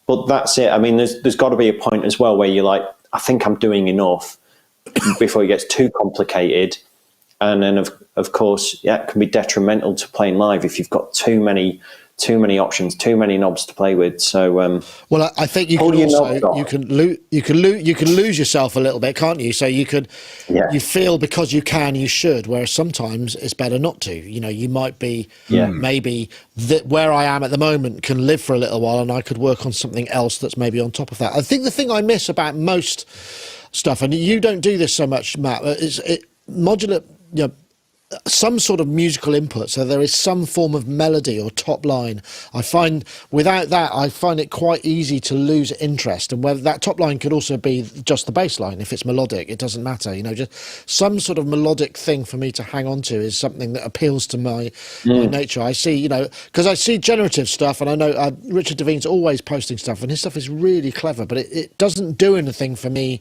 But that's it. I mean, there's got to be a point as well where you're like, I think I'm doing enough before it gets too complicated. And then, of course, it can be detrimental to playing live if you've got too many options, too many knobs to play with. So,
well, I think you can also you can lose yourself a little bit, can't you? So you feel because you can, you should. Whereas sometimes it's better not to. You might be maybe that where I am at the moment can live for a little while, and I could work on something else that's maybe on top of that. I think the thing I miss about most stuff, and you don't do this so much, Matt, is modular. Some sort of musical input, so there is some form of melody or top line. I find without that, I find it quite easy to lose interest. And whether that top line could also be just the bass line, if it's melodic, it doesn't matter. Just some sort of melodic thing for me to hang on to is something that appeals to my nature. I see, because I see generative stuff, and I know Richard Devine's always posting stuff, and his stuff is really clever, but it doesn't do anything for me.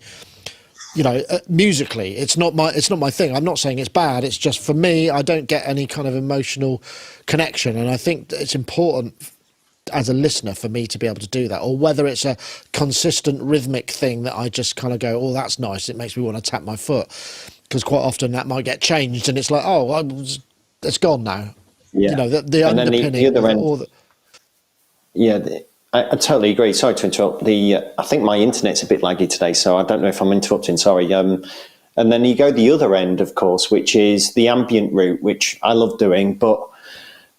Musically, it's not my thing. I'm not saying it's bad. It's just for me, I don't get any kind of emotional connection, and I think that it's important as a listener for me to be able to do that. Or whether it's a consistent rhythmic thing that I just kind of go, oh, that's nice. It makes me want to tap my foot, because quite often that might get changed, and it's like, oh, it's gone now. Yeah, the
and
underpinning.
Then the other end, I totally agree. Sorry to interrupt. I think my internet's a bit laggy today, so I don't know if I'm interrupting. Sorry. And then you go the other end, of course, which is the ambient route, which I love doing. But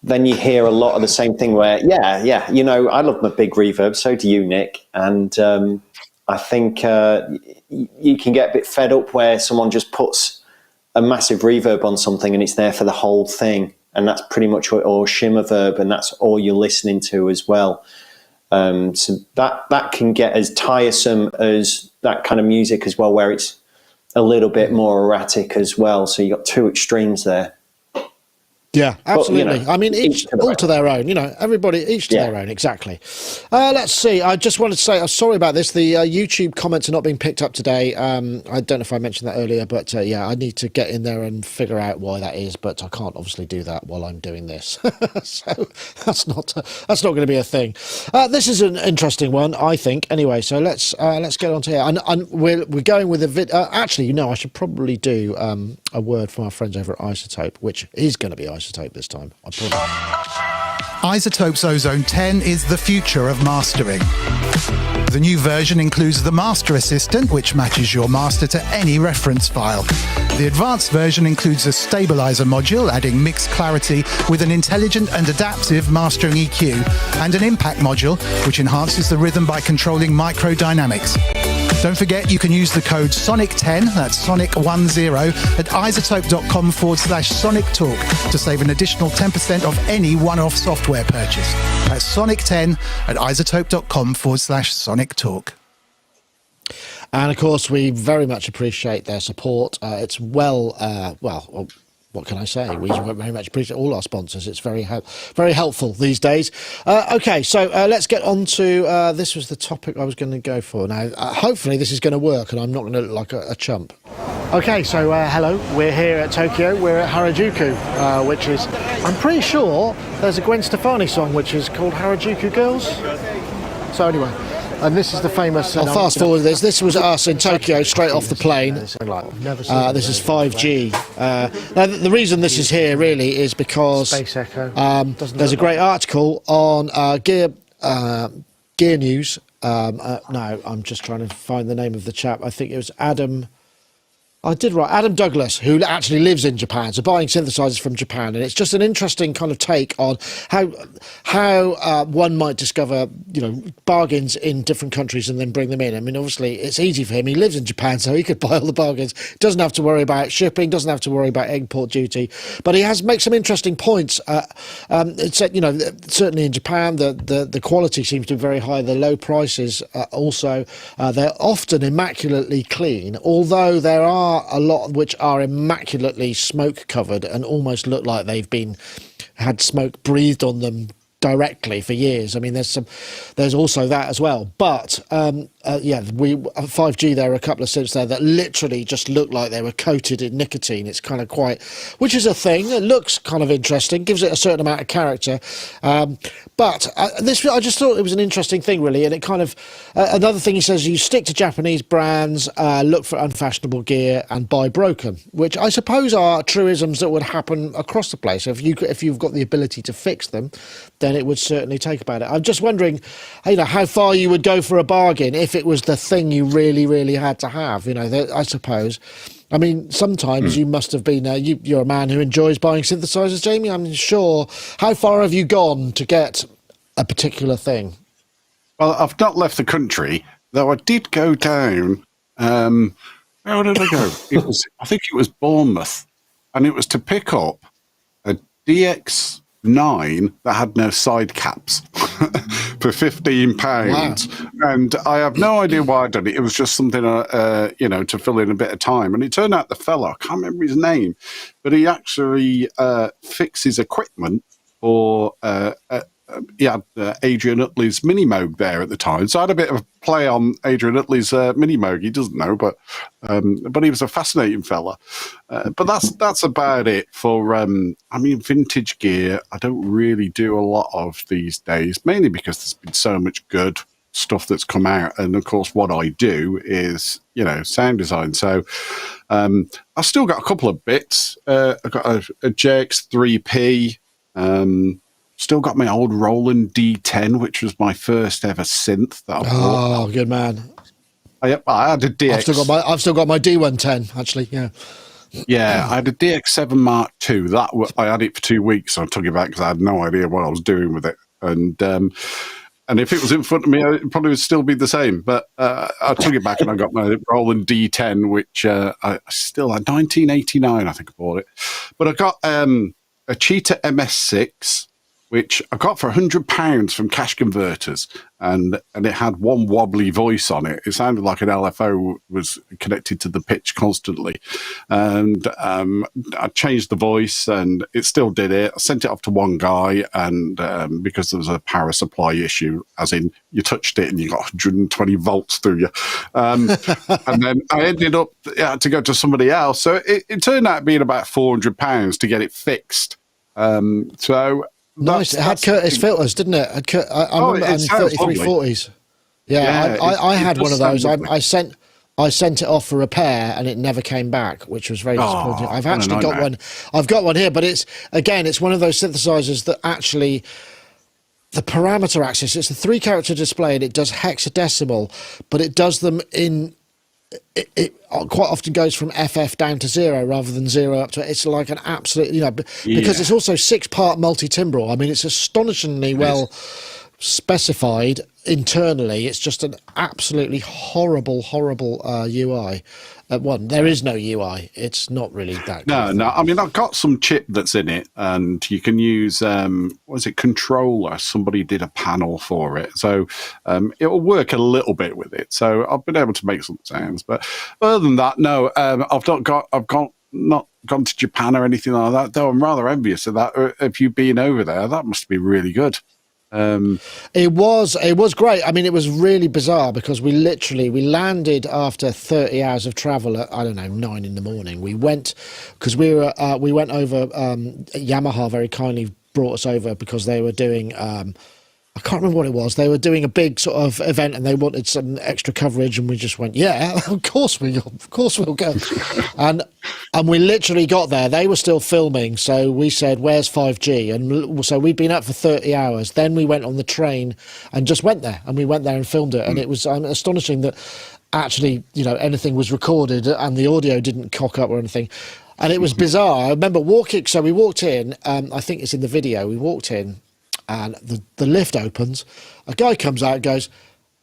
then you hear a lot of the same thing where, I love my big reverb. So do you, Nick. And I think you can get a bit fed up where someone just puts a massive reverb on something and it's there for the whole thing. And that's pretty much or shimmer verb, and that's all you're listening to as well. So that can get as tiresome as that kind of music as well, where it's a little bit more erratic as well. So you got two extremes there.
Yeah, absolutely. But, I mean, all to their own, everybody, each to their own, exactly. Let's see. I just wanted to say, I'm sorry about this. The YouTube comments are not being picked up today. I don't know if I mentioned that earlier, but I need to get in there and figure out why that is, but I can't obviously do that while I'm doing this. So that's not going to be a thing. This is an interesting one, I think. Anyway, so let's get on to here. And we're going with a vid. Actually, I should probably do a word from our friends over at iZotope, which is going to be iZotope this time, I promise.
iZotope's OZone 10 is the future of mastering. The new version includes the Master Assistant, which matches your master to any reference file. The advanced version includes a stabilizer module, adding mixed clarity with an intelligent and adaptive mastering EQ, and an impact module, which enhances the rhythm by controlling microdynamics. Don't forget, you can use the code SONIC10, that's SONIC10, at iZotope.com/SonicTalk to save an additional 10% off any one-off software purchase. That's SONIC10 at iZotope.com/SonicTalk.
And of course, we very much appreciate their support. It's well, what can I say? We very much appreciate all our sponsors. It's very helpful these days. Okay, so let's get on to this was the topic I was going to go for. Now, hopefully this is going to work and I'm not going to look like a chump. Okay, so hello, we're here at Tokyo. We're at Harajuku, which is, I'm pretty sure there's a Gwen Stefani song which is called Harajuku Girls. So anyway, and this is the famous... I'll fast forward this. This was us in Tokyo, straight off the plane. This is 5G. Now, the reason this is here, really, is because there's a great article on Gear News. No, I'm just trying to find the name of the chap. I think it was Adam... I did right. Adam Douglas, who actually lives in Japan, so buying synthesizers from Japan, and it's just an interesting kind of take on how one might discover, bargains in different countries and then bring them in. I mean, obviously, it's easy for him. He lives in Japan, so he could buy all the bargains. Doesn't have to worry about shipping. Doesn't have to worry about import duty. But he makes some interesting points. It's certainly in Japan, the quality seems to be very high. The low prices also, they're often immaculately clean, although there are a lot which are immaculately smoke covered and almost look like they've had smoke breathed on them directly for years. I mean, there's also that as well. But 5G, there are a couple of synths there that literally just look like they were coated in nicotine. It's kind of which is a thing. It looks kind of interesting, gives it a certain amount of character. But I just thought it was an interesting thing, really. And it kind of, another thing he says, you stick to Japanese brands, look for unfashionable gear and buy broken, which I suppose are truisms that would happen across the place. If you've got the ability to fix them, then it would certainly take about it. I'm just wondering, how far you would go for a bargain if it was the thing you really, really had to have. I suppose. I mean, sometimes you must have been. You're a man who enjoys buying synthesizers, Jamie. I'm sure. How far have you gone to get a particular thing?
Well, I've not left the country, though I did go down. Where did I go? I think it was Bournemouth, and it was to pick up a DX9 that had no side caps for £15. Wow. And I have no idea why I did it. It was just something, to fill in a bit of time. And it turned out the fella, I can't remember his name, but he actually fixes equipment for... he had Adrian Utley's Mini Moog there at the time, so I had a bit of a play on Adrian Utley's Mini Moog. He doesn't know, but he was a fascinating fella. But that's about it for. Vintage gear. I don't really do a lot of these days, mainly because there's been so much good stuff that's come out, and of course, what I do is sound design. So I've still got a couple of bits. I've got a JX3P. Still got my old Roland D10, which was my first ever synth that I bought.
Oh, good man.
I had a DX.
I've still got my D110, actually, yeah.
Yeah, I had a DX7 Mark II. I had it for 2 weeks, so I took it back because I had no idea what I was doing with it. And if it was in front of me, it probably would still be the same. But I took it back and I got my Roland D10, which I still had 1989, I think I bought it. But I got a Cheetah MS6, which I got for £100 from Cash Converters, and it had one wobbly voice on it. It sounded like an LFO was connected to the pitch constantly. And I changed the voice, and it still did it. I sent it off to one guy, and because there was a power supply issue, as in you touched it and you got 120 volts through you. And then I ended up to go to somebody else. So it turned out being about £400 to get it fixed.
Nice. It had Curtis filters, didn't it? I remember it 3340s. Yeah, I had one of those. I sent it off for repair and it never came back, which was very disappointing. I've actually got one. I've got one here, but it's one of those synthesizers that actually the parameter access. It's a 3-character display, and it does hexadecimal, but it does them in. It quite often goes from FF down to 0 rather than 0 up to. It's like an absolute, because it's also 6-part multi-timbral. I mean, it's astonishingly well specified internally. It's just an absolutely horrible UI. There is no UI. It's not really that good.
No. I mean, I've got some chip that's in it, and you can use controller. Somebody did a panel for it, so it'll work a little bit with it. So I've been able to make some sounds, but other than that, no. I've not gone to Japan or anything like that. Though I'm rather envious of that. If you've been over there, that must be really good.
It was great. I mean, it was really bizarre because we landed after 30 hours of travel at, I don't know, 9 in the morning. We went because we went over. Yamaha very kindly brought us over because they were doing. I can't remember what it was. They were doing a big sort of event and they wanted some extra coverage, and we just went, yeah, of course we'll go. and we literally got there. They were still filming, so we said, where's 5G? And so we'd been up for 30 hours. Then we went on the train and just went there, and we went there and filmed it. And it was astonishing that actually, anything was recorded and the audio didn't cock up or anything. And it was bizarre. I remember walking, so we walked in, I think it's in the video, we walked in, and the lift opens, a guy comes out and goes,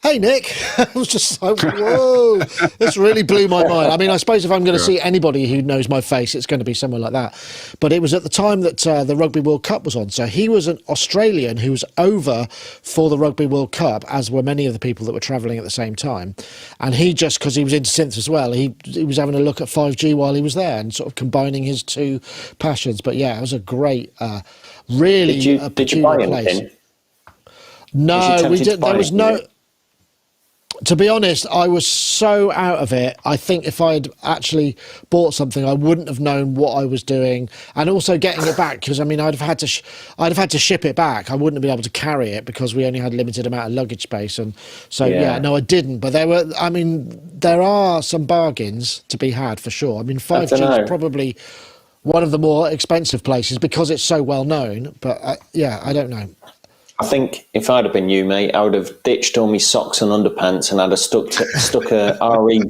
hey, Nick. I was just like, whoa, this really blew my mind. I mean, I suppose if I'm going to see anybody who knows my face, it's going to be someone like that. But it was at the time that the Rugby World Cup was on. So he was an Australian who was over for the Rugby World Cup, as were many of the people that were travelling at the same time. And he just, because he was into synths as well, he was having a look at 5G while he was there and sort of combining his two passions. But yeah, it was a great... Really,
did you buy anything?
No, we didn't. There was no. To be honest, I was so out of it. I think if I'd actually bought something, I wouldn't have known what I was doing, and also getting it back, because I mean, I'd have had to ship it back. I wouldn't have been able to carry it because we only had limited amount of luggage space, and so no, I didn't. But there are some bargains to be had for sure. I mean, 5G is probably one of the more expensive places because it's so well known. But I don't know.
I think if I'd have been you, mate, I would have ditched all my socks and underpants and I'd have stuck a RE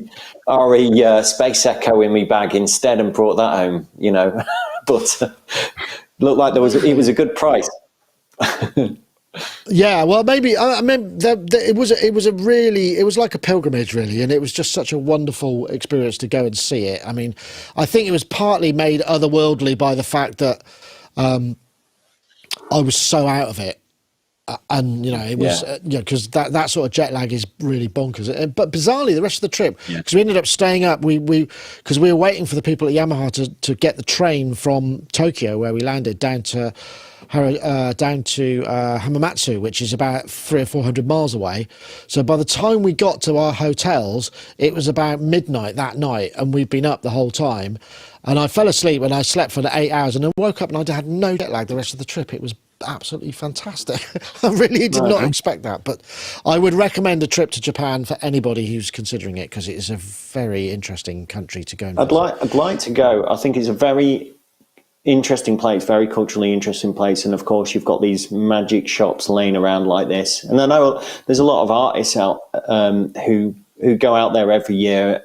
Space Echo in my bag instead and brought that home, But looked like it was a good price.
Yeah, well, maybe I mean it was like a pilgrimage, really, and it was just such a wonderful experience to go and see it. I mean, I think it was partly made otherworldly by the fact that I was so out of it, and it was because that sort of jet lag is really bonkers. But bizarrely, the rest of the trip, because we ended up staying up, because we were waiting for the people at Yamaha to get the train from Tokyo, where we landed, down to Hamamatsu, which is about 300 or 400 miles away. So by the time we got to our hotels, it was about midnight that night, and we'd been up the whole time. And I fell asleep and I slept for 8 hours, and I woke up and I had no jet lag the rest of the trip. It was absolutely fantastic. I really did not expect that, but I would recommend a trip to Japan for anybody who's considering it, because it is a very interesting country to go and visit.
I'd like to go. I think it's a very interesting place, very culturally interesting place, and of course you've got these magic shops laying around like this. And I know there's a lot of artists out who go out there every year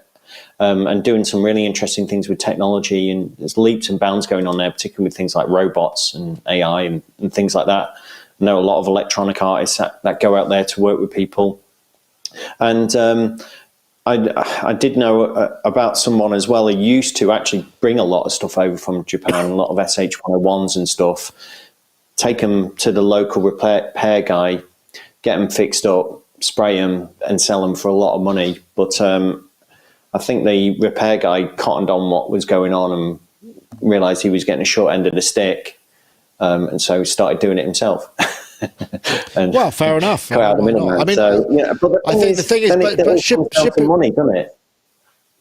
and doing some really interesting things with technology, and there's leaps and bounds going on there, particularly with things like robots and AI and things like that. I know a lot of electronic artists that go out there to work with people. And I did know about someone as well who used to actually bring a lot of stuff over from Japan, a lot of SH101s and stuff, take them to the local repair guy, get them fixed up, spray them and sell them for a lot of money. But I think the repair guy cottoned on what was going on and realised he was getting a short end of the stick, and so started doing it himself.
Well, fair enough.
I mean,
I think the thing is, but shipping money, doesn't it?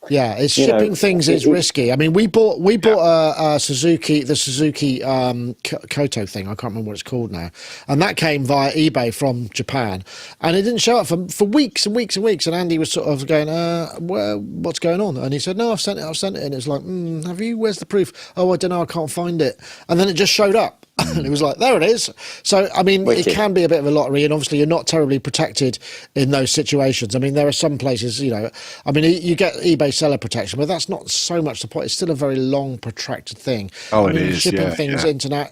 Yeah, it's shipping things is risky. I mean, we bought a Suzuki, the Suzuki Koto thing. I can't remember what it's called now, and that came via eBay from Japan, and it didn't show up for weeks and weeks and weeks. And Andy was sort of going, "What's going on?" And he said, "No, I've sent it." And it's like, "Have you? Where's the proof?" "Oh, I don't know. I can't find it." And then it just showed up. And it was like, there it is. So, I mean,
Wicked.
it can be a bit of a lottery, and obviously you're not terribly protected in those situations. I mean, there are some places, you know, I mean, you get eBay seller protection, but that's not so much the point. It's still a very long, protracted thing.
Oh,
I
it
mean,
is,
shipping
yeah,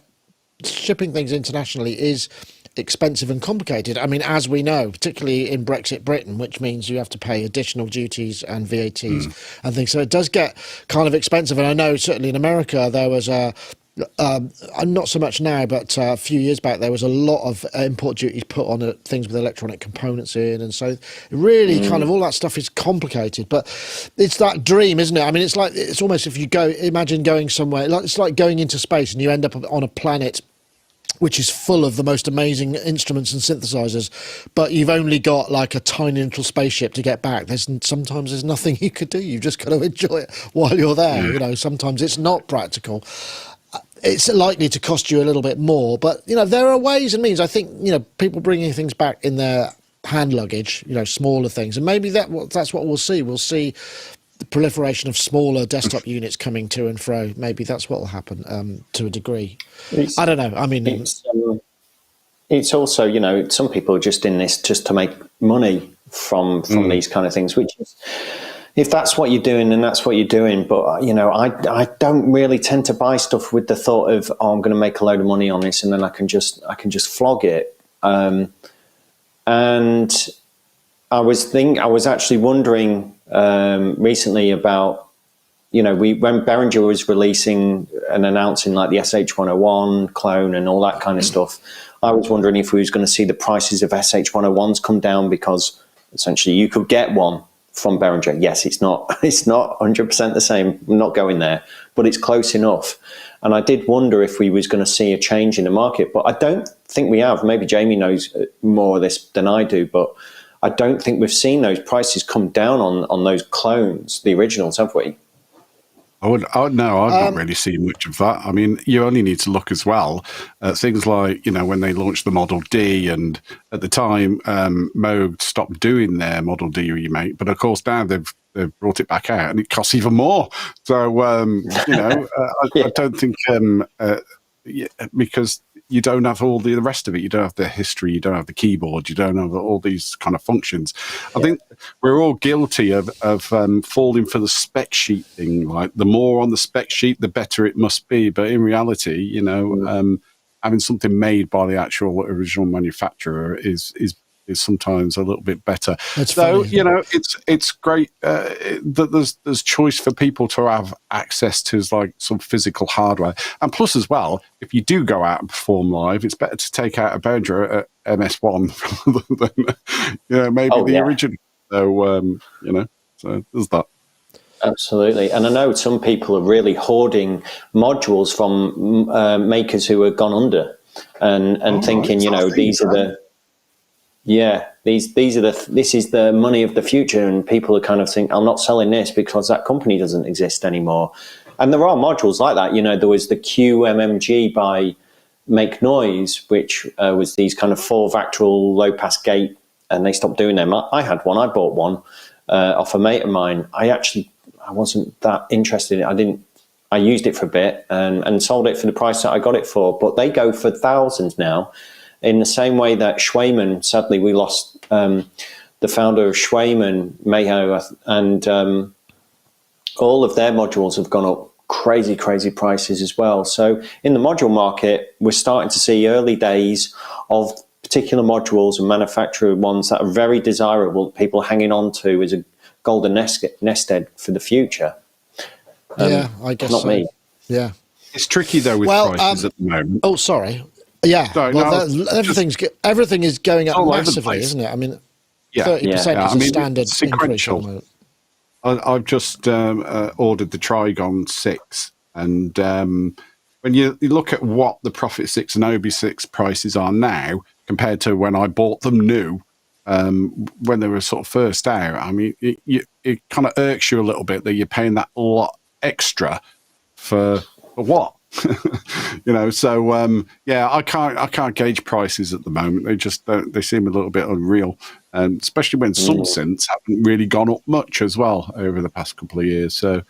shipping things internationally is expensive and complicated. I mean, as we know, particularly in Brexit Britain, which means you have to pay additional duties and VATs and things. So it does get kind of expensive. And I know certainly in America there was not so much now, but a few years back there was a lot of import duties put on things with electronic components in, and so really kind of all that stuff is complicated. But it's that dream, isn't it? I mean, it's almost if you imagine going somewhere, it's like going into space and you end up on a planet which is full of the most amazing instruments and synthesizers, but you've only got like a tiny little spaceship to get back. Sometimes there's nothing you could do. You've just got to enjoy it while you're there. You know, sometimes it's not practical. It's likely to cost you a little bit more, but you know, there are ways and means. I think, you know, people bringing things back in their hand luggage, you know, smaller things, and maybe that's what we'll see. We'll see the proliferation of smaller desktop units coming to and fro. Maybe that's what will happen to a degree. I don't know. I mean,
it's also, you know, some people are just in this just to make money from these kind of things, which is, if that's what you're doing, then that's what you're doing. But, you know, I don't really tend to buy stuff with the thought of, oh, I'm going to make a load of money on this and then I can just flog it. And I was actually wondering recently about, you know, when Behringer was releasing and announcing like the SH101 clone and all that kind of stuff, I was wondering if we was going to see the prices of SH101s come down, because essentially you could get one from Behringer. Yes, it's not 100% the same. I'm not going there, but it's close enough. And I did wonder if we was going to see a change in the market, but I don't think we have. Maybe Jamie knows more of this than I do, but I don't think we've seen those prices come down on those clones, the originals, have we?
I've not really seen much of that. I mean, you only need to look as well at things like, you know, when they launched the Model D, and at the time, Moog stopped doing their Model D remake, but of course now they've brought it back out and it costs even more. So, you know, I don't think because you don't have all the rest of it. You don't have the history. You don't have the keyboard. You don't have all these kind of functions. I think we're all guilty of falling for the spec sheet thing. Like, the more on the spec sheet, the better it must be. But in reality, you know, having something made by the actual original manufacturer is sometimes a little bit better. So, you know, it's great that there's choice for people to have access to like some physical hardware. And plus as well, if you do go out and perform live, it's better to take out a Behringer at MS1 rather than, you know, maybe the original. So, you know, so there's that.
Absolutely. And I know some people are really hoarding modules from makers who have gone under and thinking, you know, these are the... Yeah, this is the money of the future, and people are kind of think, I'm not selling this because that company doesn't exist anymore. And there are modules like that. You know, there was the QMMG by Make Noise, which was these kind of 4-Vactral low-pass gate, and they stopped doing them. I had one. I bought one off a mate of mine. I wasn't that interested in it. I used it for a bit and sold it for the price that I got it for. But they go for thousands now. In the same way that Schweiman, sadly, we lost the founder of Schweiman, Mayho, and all of their modules have gone up crazy prices as well. So in the module market, we're starting to see early days of particular modules and manufacturer ones that are very desirable, people hanging on to as a golden nest egg for the the
yeah, I guess
not
so.
Me.
Yeah.
It's tricky, though, with prices at the moment.
Oh, sorry. Yeah, everything is going up massively, isn't it? I mean, 30% is a standard
sequential. I've just ordered the Trigon 6, and when you look at what the Prophet 6 and Obi 6 prices are now compared to when I bought them new, when they were sort of first out, I mean, it kind of irks you a little bit that you're paying that lot extra for what? You know, so I can't gauge prices at the moment. They just they seem a little bit unreal, and especially when some synths haven't really gone up much as well over the past couple of years. So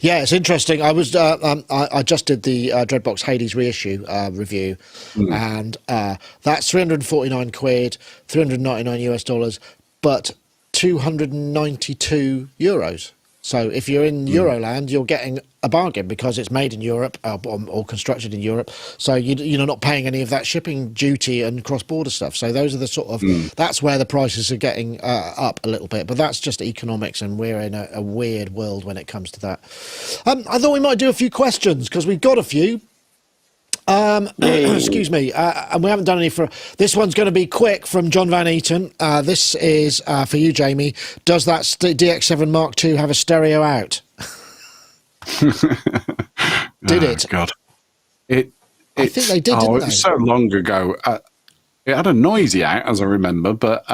Yeah, it's interesting. I was I just did the Dreadbox Hades reissue review, and that's 349 quid, 399 US dollars, but 292 euros. So if you're in Euroland, you're getting a bargain because it's made in Europe or constructed in Europe. So you're not paying any of that shipping duty and cross-border stuff. So those are the sort of that's where the prices are getting up a little bit. But that's just economics, and we're in a weird world when it comes to that. I thought we might do a few questions because we've got a few. Excuse me, and we haven't done any for this one's going to be quick from John Van Eaton. This is for you, Jamie. Does that DX7 Mark II have a stereo out? Did it?
God,
I think they did. Didn't
It
they?
was so long ago. It had a noisy out, as I remember, but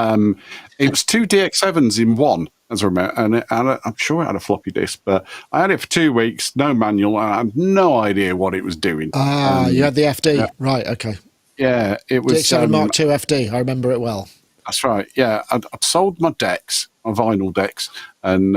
it was 2 DX7s in one, as I remember, and I'm sure it had a floppy disk, but I had it for 2 weeks, no manual, and I had no idea what it was doing.
You had the FD, right? Okay.
Yeah, it was
DX7 Mark II FD. I remember it well.
That's right. Yeah, I'd sold my decks, my vinyl decks, and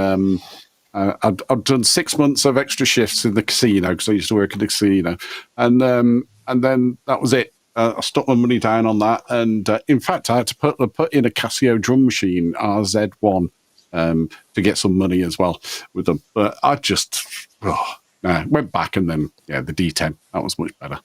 I'd done 6 months of extra shifts in the casino because I used to work in the casino, and then that was it. I stuck my money down on that, and in fact, I had to put in a Casio drum machine RZ1 to get some money as well with them. But I just went back, and then the D10 that was much better.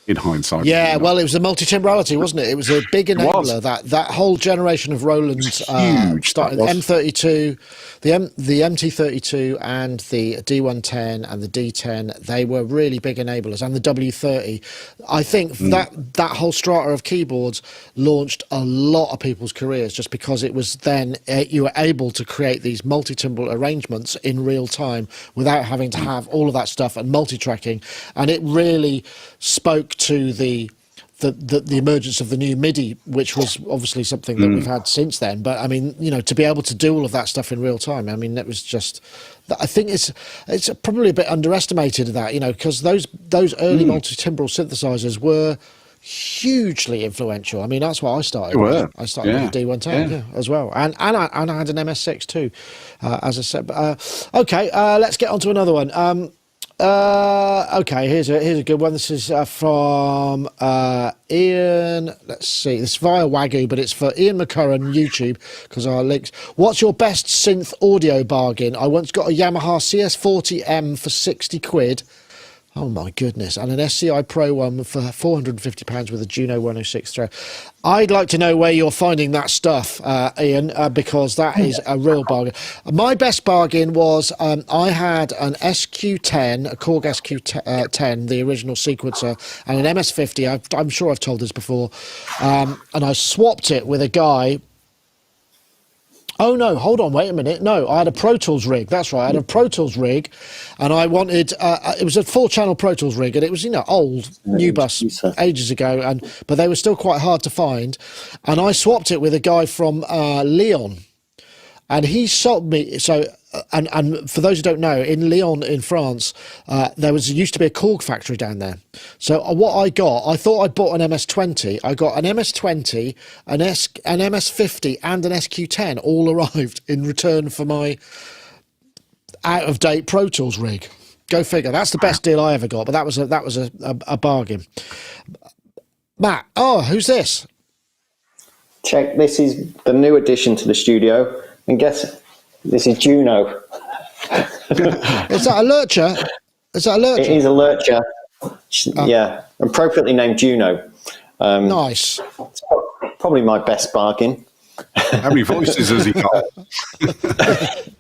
In hindsight,
yeah, well, it was a multi-timbrality, wasn't it? It was a big enabler. That whole generation of Roland's started M32, the MT32, and the D110 and the D10. They were really big enablers, and the W30. I think that whole strata of keyboards launched a lot of people's careers just because it was then you were able to create these multi-timbral arrangements in real time without having to have all of that stuff and multi-tracking, and it really spoke to the emergence of the new MIDI, which was obviously something that we've had since then. But I mean, to be able to do all of that stuff in real time, I mean, that was just. I think it's probably a bit underestimated that, because those early multi-timbral synthesizers were hugely influential. I mean, that's what I started with. I started with the D110 as well, and I had an MS6 too, as I said. But okay, let's get on to another one. Okay, here's a good one. This is from Ian. Let's see. This is via Wagoo, but it's for Ian McGurren YouTube because our links. What's your best synth audio bargain? I once got a Yamaha CS40M for 60 quid. Oh my goodness. And an SCI Pro One for £450 with a Juno 106 throw. I'd like to know where you're finding that stuff, Ian, because that is a real bargain. My best bargain was I had an SQ10, a Korg SQ10, the original sequencer, and an MS50. I'm sure I've told this before. And I swapped it with a guy. Oh, no, hold on, wait a minute. No, I had a Pro Tools rig. That's right, I had a Pro Tools rig, and I wanted, it was a 4-channel Pro Tools rig, and it was, old, new bus, ages ago, but they were still quite hard to find. And I swapped it with a guy from Lyon, and he sold me, so, and for those who don't know, in Lyon, in France, there used to be a Korg factory down there. So what I thought I'd bought an MS-20. I got an MS-20, an MS-50, and an SQ10 all arrived in return for my out-of-date Pro Tools rig. Go figure. That's the best deal I ever got, but that was a bargain. Matt, who's this?
Check, this is the new addition to the studio, and guess this is Juno.
Is that a lurcher? It
is a lurcher. Yeah, appropriately named Juno.
Nice.
It's probably my best bargain.
How many voices has he got?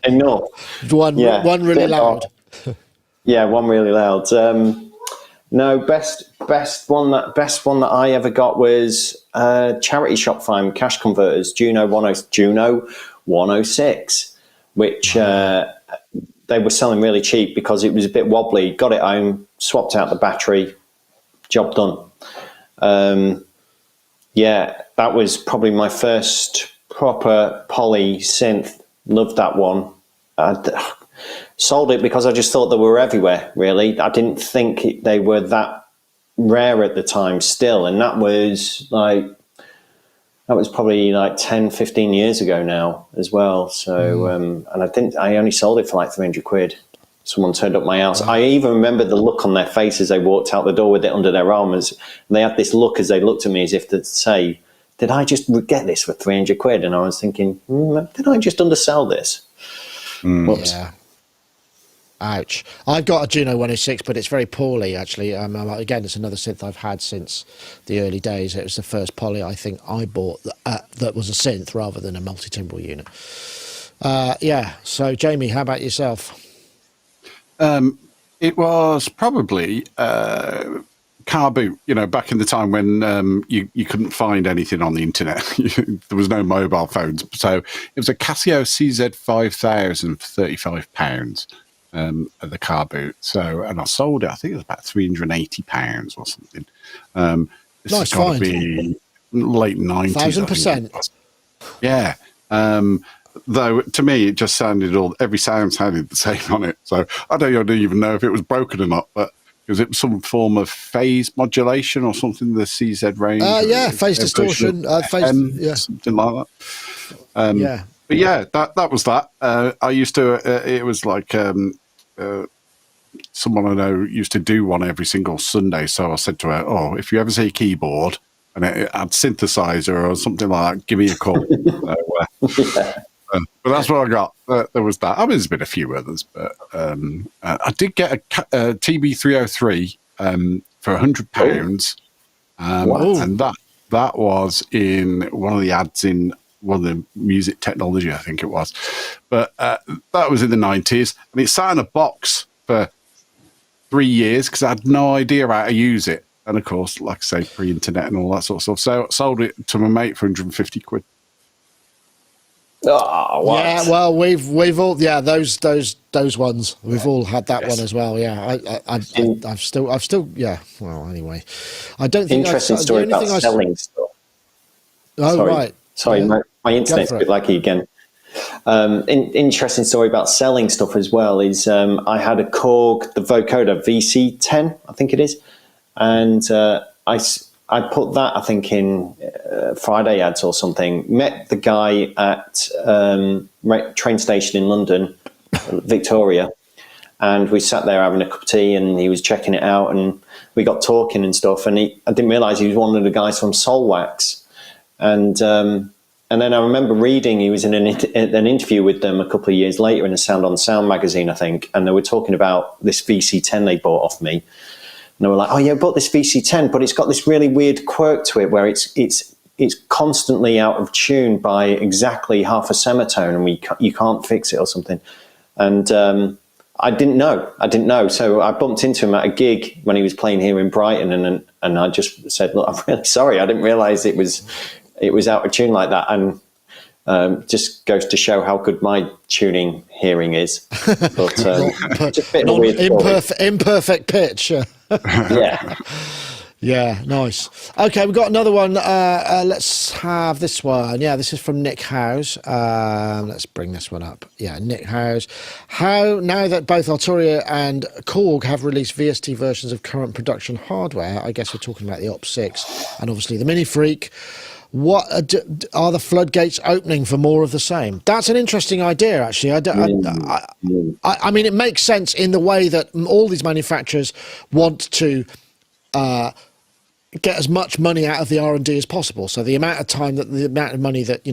Enough.
One really loud.
Yeah, one really loud. No, best one that I ever got was charity shop find cash converters, Juno 106, which they were selling really cheap because it was a bit wobbly. Got it home, swapped out the battery, job done. Yeah, that was probably my first proper poly synth. Loved that one. I sold it because I just thought they were everywhere, really. I didn't think they were that rare at the time still. And that was like That was probably like 10, 15 years ago now as well. So, and I only sold it for like 300 quid. Someone turned up my house. I even remember the look on their face as they walked out the door with it under their arm. And they had this look as they looked at me as if to say, did I just get this for 300 quid? And I was thinking, did I just undersell this? Whoops.
Yeah. Ouch. I've got a Juno 106, but it's very poorly, actually. Again, it's another synth I've had since the early days. It was the first poly I think I bought that was a synth rather than a multi-timbral unit. Yeah. So, Jamie, how about yourself?
It was probably car boot, back in the time when you couldn't find anything on the internet. There was no mobile phones. So it was a Casio CZ5000 for £35 at the car boot. So, and I sold it, I think it was about £380 or something. This
nice
has got to
find.
be late 90s.
1,000%.
Yeah. Though to me, it just every sound sounded the same on it. So I don't even know if it was broken or not, but because it was some form of phase modulation or something, the CZ range.
Yeah, phase distortion.
Something like that.
Yeah.
But yeah, that was that. I used to, it was like someone I know used to do one every single Sunday. So I said to her, oh, if you ever see a keyboard and it had synthesizer or something like that, give me a call. But that's what I got. There was that. I mean, there's been a few others, but I did get a TB303 for £100. And that was in one of the ads in one of the Music Technology, I think it was. But that was in the 90s. And it sat in a box for 3 years because I had no idea how to use it. And of course, like I say, pre-internet and all that sort of stuff. So I sold it to my mate for 150 quid.
Oh, what?
Yeah, well, we've all those ones. We've all had that one as well. Yeah, I've still yeah. Well, anyway, I don't think
interesting story about selling stuff.
Oh,
sorry.
right.
Sorry,
yeah.
my internet's a bit laggy again. Interesting story about selling stuff as well is I had a Korg, the vocoder VC10, I think it is, and I put that, I think, in Friday ads or something. Met the guy at train station in London, Victoria, and we sat there having a cup of tea, and he was checking it out, and we got talking and stuff. And I didn't realise he was one of the guys from Solwax, and then I remember reading he was in an interview with them a couple of years later in a Sound on Sound magazine, I think, and they were talking about this VC10 they bought off me. And they were like, oh, yeah, I bought this VC10, but it's got this really weird quirk to it where it's constantly out of tune by exactly half a semitone, and you can't fix it or something. And I didn't know. So I bumped into him at a gig when he was playing here in Brighton, and I just said, look, I'm really sorry. I didn't realise it was out of tune like that. And just goes to show how good my tuning hearing is. But just a bit of a weird
imperfect pitch.
Yeah.
Yeah, nice. Okay, we've got another one. Let's have this one. Yeah, this is from Nick Howes. Let's bring this one up. Yeah, Nick Howes. How, now that both Arturia and Korg have released VST versions of current production hardware, I guess we're talking about the OP6 and obviously the Mini Freak, what are the floodgates opening for more of the same? That's an interesting idea, actually. I mean, it makes sense in the way that all these manufacturers want to get as much money out of the R&D as possible. So the amount of money that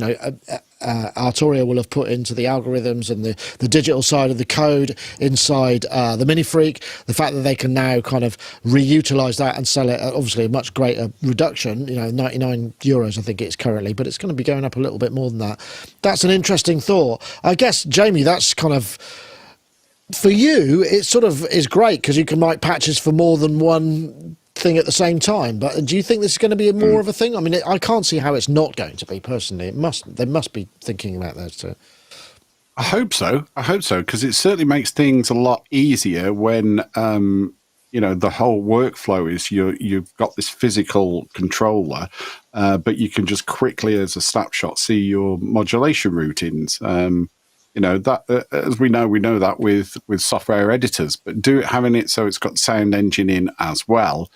Arturia will have put into the algorithms and the digital side of the code inside the Mini Freak, the fact that they can now kind of reutilize that and sell it at obviously a much greater reduction, €99 I think it's currently, but it's going to be going up a little bit more than that. That's an interesting thought. I guess, Jamie, that's kind of, for you, it sort of is great because you can write patches for more than one thing at the same time. But do you think this is going to be more of a thing? I mean, I can't see how it's not going to be, personally. They must be thinking about those too.
I hope so because it certainly makes things a lot easier when the whole workflow is you've got this physical controller, but you can just quickly as a snapshot see your modulation routines. That as we know that with software editors, but having it so it's got sound engine in as well.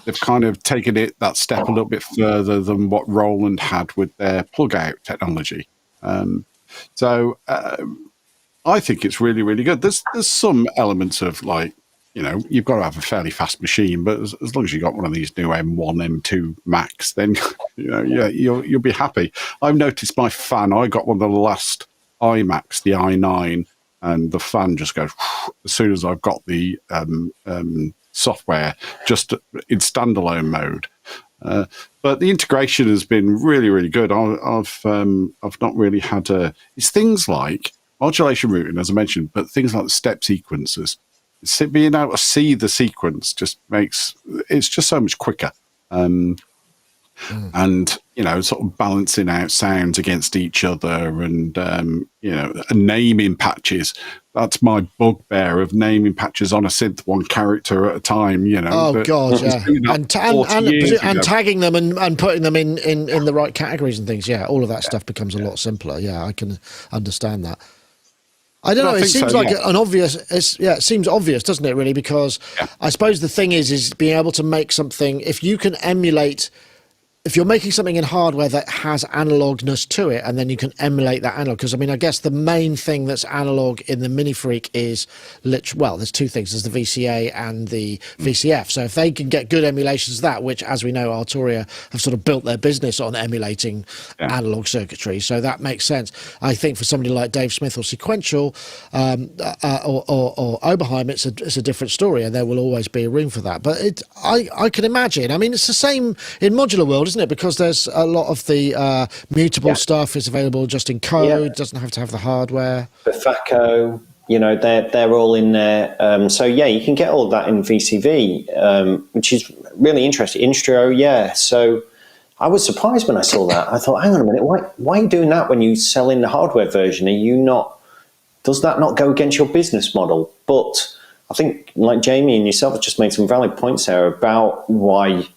they've kind of taken it that step a little bit further than what Roland had with their plug-out technology. So I think it's really, really good. There's some elements of like, you know, you've got to have a fairly fast machine, but as long as you've got one of these new M1, M2 Max, then you know, yeah, you'll be happy. I've noticed my fan. I got one of the last iMacs, the i9, and the fan just goes as soon as I've got the software just in standalone mode. But the integration has been really, really good. I've not really had it's things like modulation routing, as I mentioned, but things like the step sequencers. Being able to see the sequence just makes it's just so much quicker. And, you know, sort of balancing out sounds against each other and, you know, naming patches. That's my bugbear of naming patches on a synth, one character at a time, you know.
Oh, God, yeah. And tagging them and putting them in the right categories and things. Yeah, all of that stuff becomes a lot simpler. Yeah, I can understand that. I don't know. It seems like an obvious. It seems obvious, doesn't it? Really, because I suppose the thing is being able to make something. If you can emulate, if you're making something in hardware that has analogness to it, and then you can emulate that analog. Because I mean, I guess the main thing that's analog in the Mini Freak is there's two things. There's the VCA and the VCF. So if they can get good emulations of that, which, as we know, Arturia have sort of built their business on emulating analog circuitry, so that makes sense. I think for somebody like Dave Smith or Sequential or Oberheim, it's a different story, and there will always be a room for that. But I can imagine. I mean, it's the same in modular world, isn't it? Because there's a lot of the mutable stuff is available just in code, doesn't have to have the hardware.
The FACO, you know, they're all in there. So yeah, you can get all of that in VCV, which is really interesting. Instro, so I was surprised when I saw that. I thought, hang on a minute, why are you doing that when you sell in the hardware version? Does that not go against your business model? But I think, like Jamie and yourself have just made some valid points there about why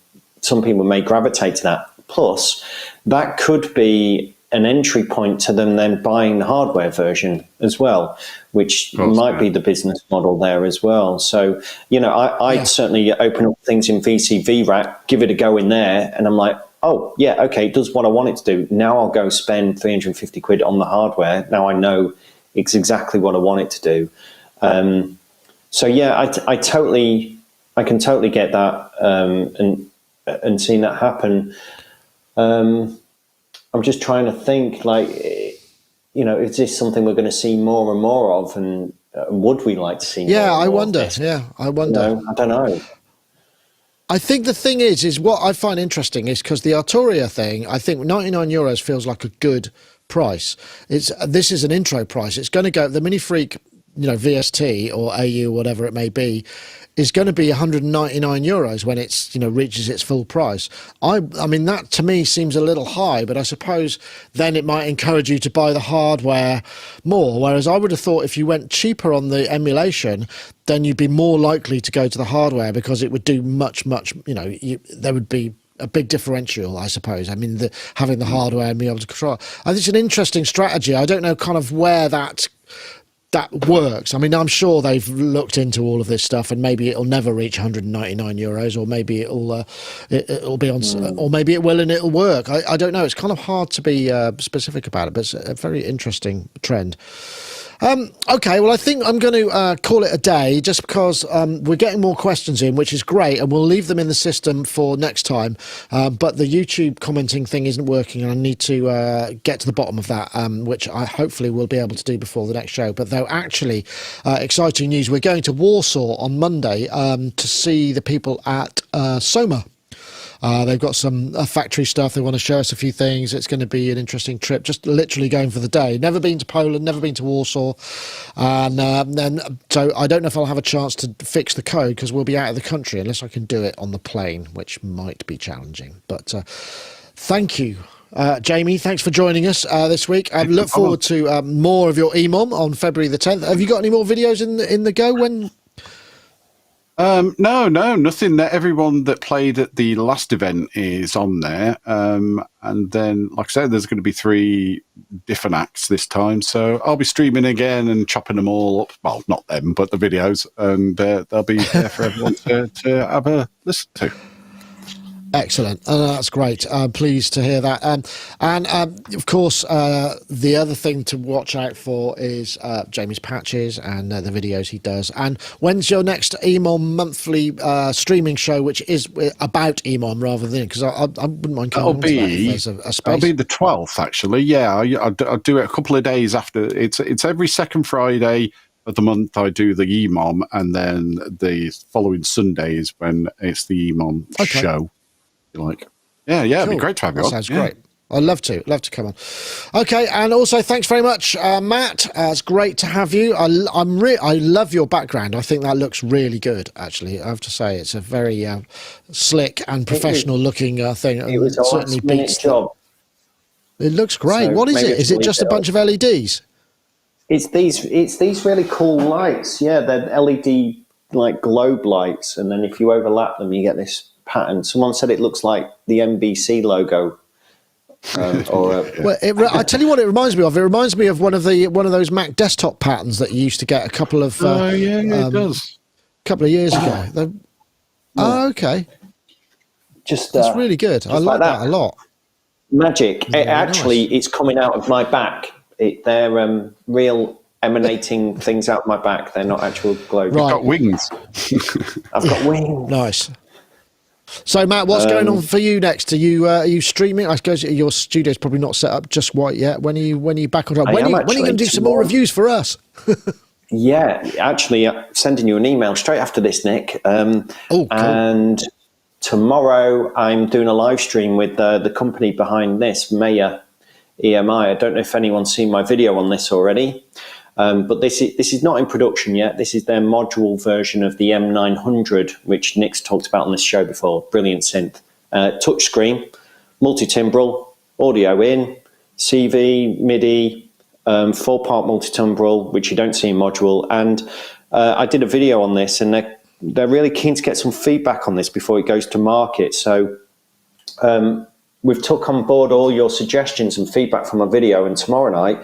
some people may gravitate to that. Plus, that could be an entry point to them then buying the hardware version as well, which might be the business model there as well. So, you know, I'd certainly open up things in VCV Rack, give it a go in there, and I'm like, oh, yeah, okay, it does what I want it to do. Now I'll go spend 350 quid on the hardware. Now I know it's exactly what I want it to do. So, yeah, I can totally get that and seeing that happen. I'm just trying to think, like, you know, is this something we're going to see more and more of, and would we like to see more?
I wonder. I wonder.
You know, I don't know.
I think the thing is what I find interesting is because the Arturia thing, I think €99 feels like a good price. This is an intro price. It's going to go, the Mini Freak, you know, VST or AU, whatever it may be, is going to be €199 when it's, you know, reaches its full price. I mean, that to me seems a little high, but I suppose then it might encourage you to buy the hardware more. Whereas I would have thought if you went cheaper on the emulation, then you'd be more likely to go to the hardware because it would do much, you know, there would be a big differential, I suppose. I mean, having the hardware and being able to control. I think it's an interesting strategy. I don't know kind of where that works. I mean, I'm sure they've looked into all of this stuff, and maybe it'll never reach €199, or maybe it'll be on, or maybe it will and it'll work. I don't know. It's kind of hard to be specific about it, but it's a very interesting trend. Okay, well, I think I'm going to call it a day just because we're getting more questions in, which is great, and we'll leave them in the system for next time. But the YouTube commenting thing isn't working, and I need to get to the bottom of that, which I hopefully will be able to do before the next show. But though, actually, exciting news, we're going to Warsaw on Monday to see the people at Soma. They've got some factory stuff. They want to show us a few things. It's going to be an interesting trip, just literally going for the day. Never been to Poland, never been to Warsaw. And then, so I don't know if I'll have a chance to fix the code because we'll be out of the country unless I can do it on the plane, which might be challenging. But thank you. Jamie, thanks for joining us this week. I look forward to more of your EMOM on February the 10th. Have you got any more videos in the go?
No, nothing. Everyone that played at the last event is on there. And then, like I said, there's going to be 3 different acts this time. So I'll be streaming again and chopping them all up. Well, not them, but the videos. And they'll be there for everyone to have a listen to.
Excellent. That's great. Pleased to hear that. And of course, the other thing to watch out for is Jamie's patches and the videos he does. And when's your next EMOM monthly streaming show, which is about EMOM rather than, because I wouldn't mind coming on to that if there's a space.
That'll be the 12th, actually. Yeah, I'll do it a couple of days after. It's every second Friday of the month I do the EMOM, and then the following Sunday is when it's the EMOM show. Like, yeah, cool. It'd be great to have you on.
Sounds great. I'd love to come on. Okay, and also thanks very much, Matt. It's great to have you. I love your background. I think that looks really good. Actually, I have to say it's a very slick and professional looking thing.
It was a last-minute job.
It looks great. So what is it? Is it just a bunch of LEDs?
It's these really cool lights. Yeah, they're LED like globe lights, and then if you overlap them, you get this pattern. Someone said it looks like the NBC logo.
Well, I tell you what, it reminds me of. It reminds me of one of those Mac desktop patterns that you used to get a couple of.
It does.
A couple of years ago. Okay.
Just
that's really good. I like that a lot.
Magic. It's coming out of my back. They're real emanating things out of my back. They're not actual globes.
Right. You've got wings.
I've got wings.
Nice. So, Matt, what's going on for you next? Are you streaming? I suppose your studio's probably not set up just quite yet. When are you back on track? When are you going to do some more reviews for us?
Yeah, actually, sending you an email straight after this, Nick.
Cool.
And tomorrow I'm doing a live stream with the company behind this, Maya EMI. I don't know if anyone's seen my video on this already. But this is not in production yet. This is their module version of the M900, which Nick's talked about on this show before. Brilliant synth. Touchscreen, multi-timbral, audio in, CV, MIDI, 4-part multi-timbral, which you don't see in module. And I did a video on this, and they're really keen to get some feedback on this before it goes to market. So we've took on board all your suggestions and feedback from my video, and tomorrow night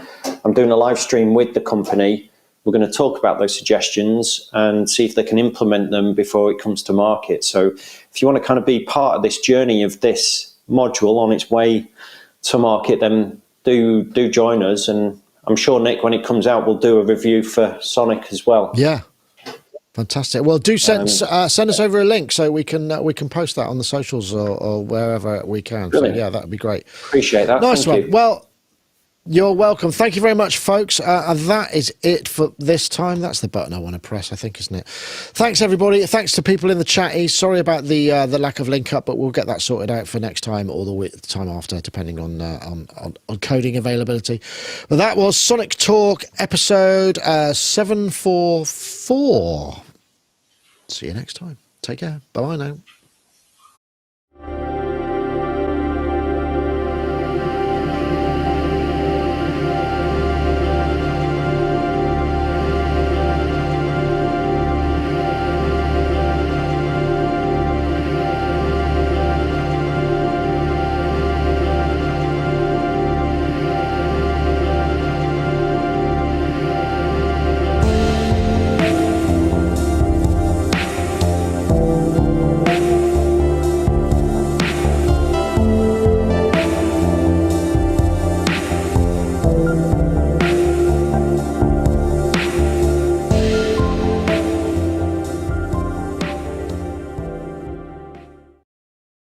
I'm doing a live stream with the company. We're going to talk about those suggestions and see if they can implement them before it comes to market. So if you want to kind of be part of this journey of this module on its way to market, then do join us. And I'm sure, Nick, when it comes out, we'll do a review for Sonic as well.
Yeah. Fantastic. Well, do send us over a link so we can post that on the socials or wherever we can.
Brilliant.
So yeah, that'd be great.
Appreciate that.
Nice
Thank
one.
you.
Well, you're welcome. Thank you very much, folks. That is it for this time. That's the button I want to press, I think, isn't it? Thanks, everybody. Thanks to people in the chat. Sorry about the lack of link up, but we'll get that sorted out for next time or the time after, depending on coding availability. But that was Sonictalk episode 744. See you next time. Take care. Bye-bye now.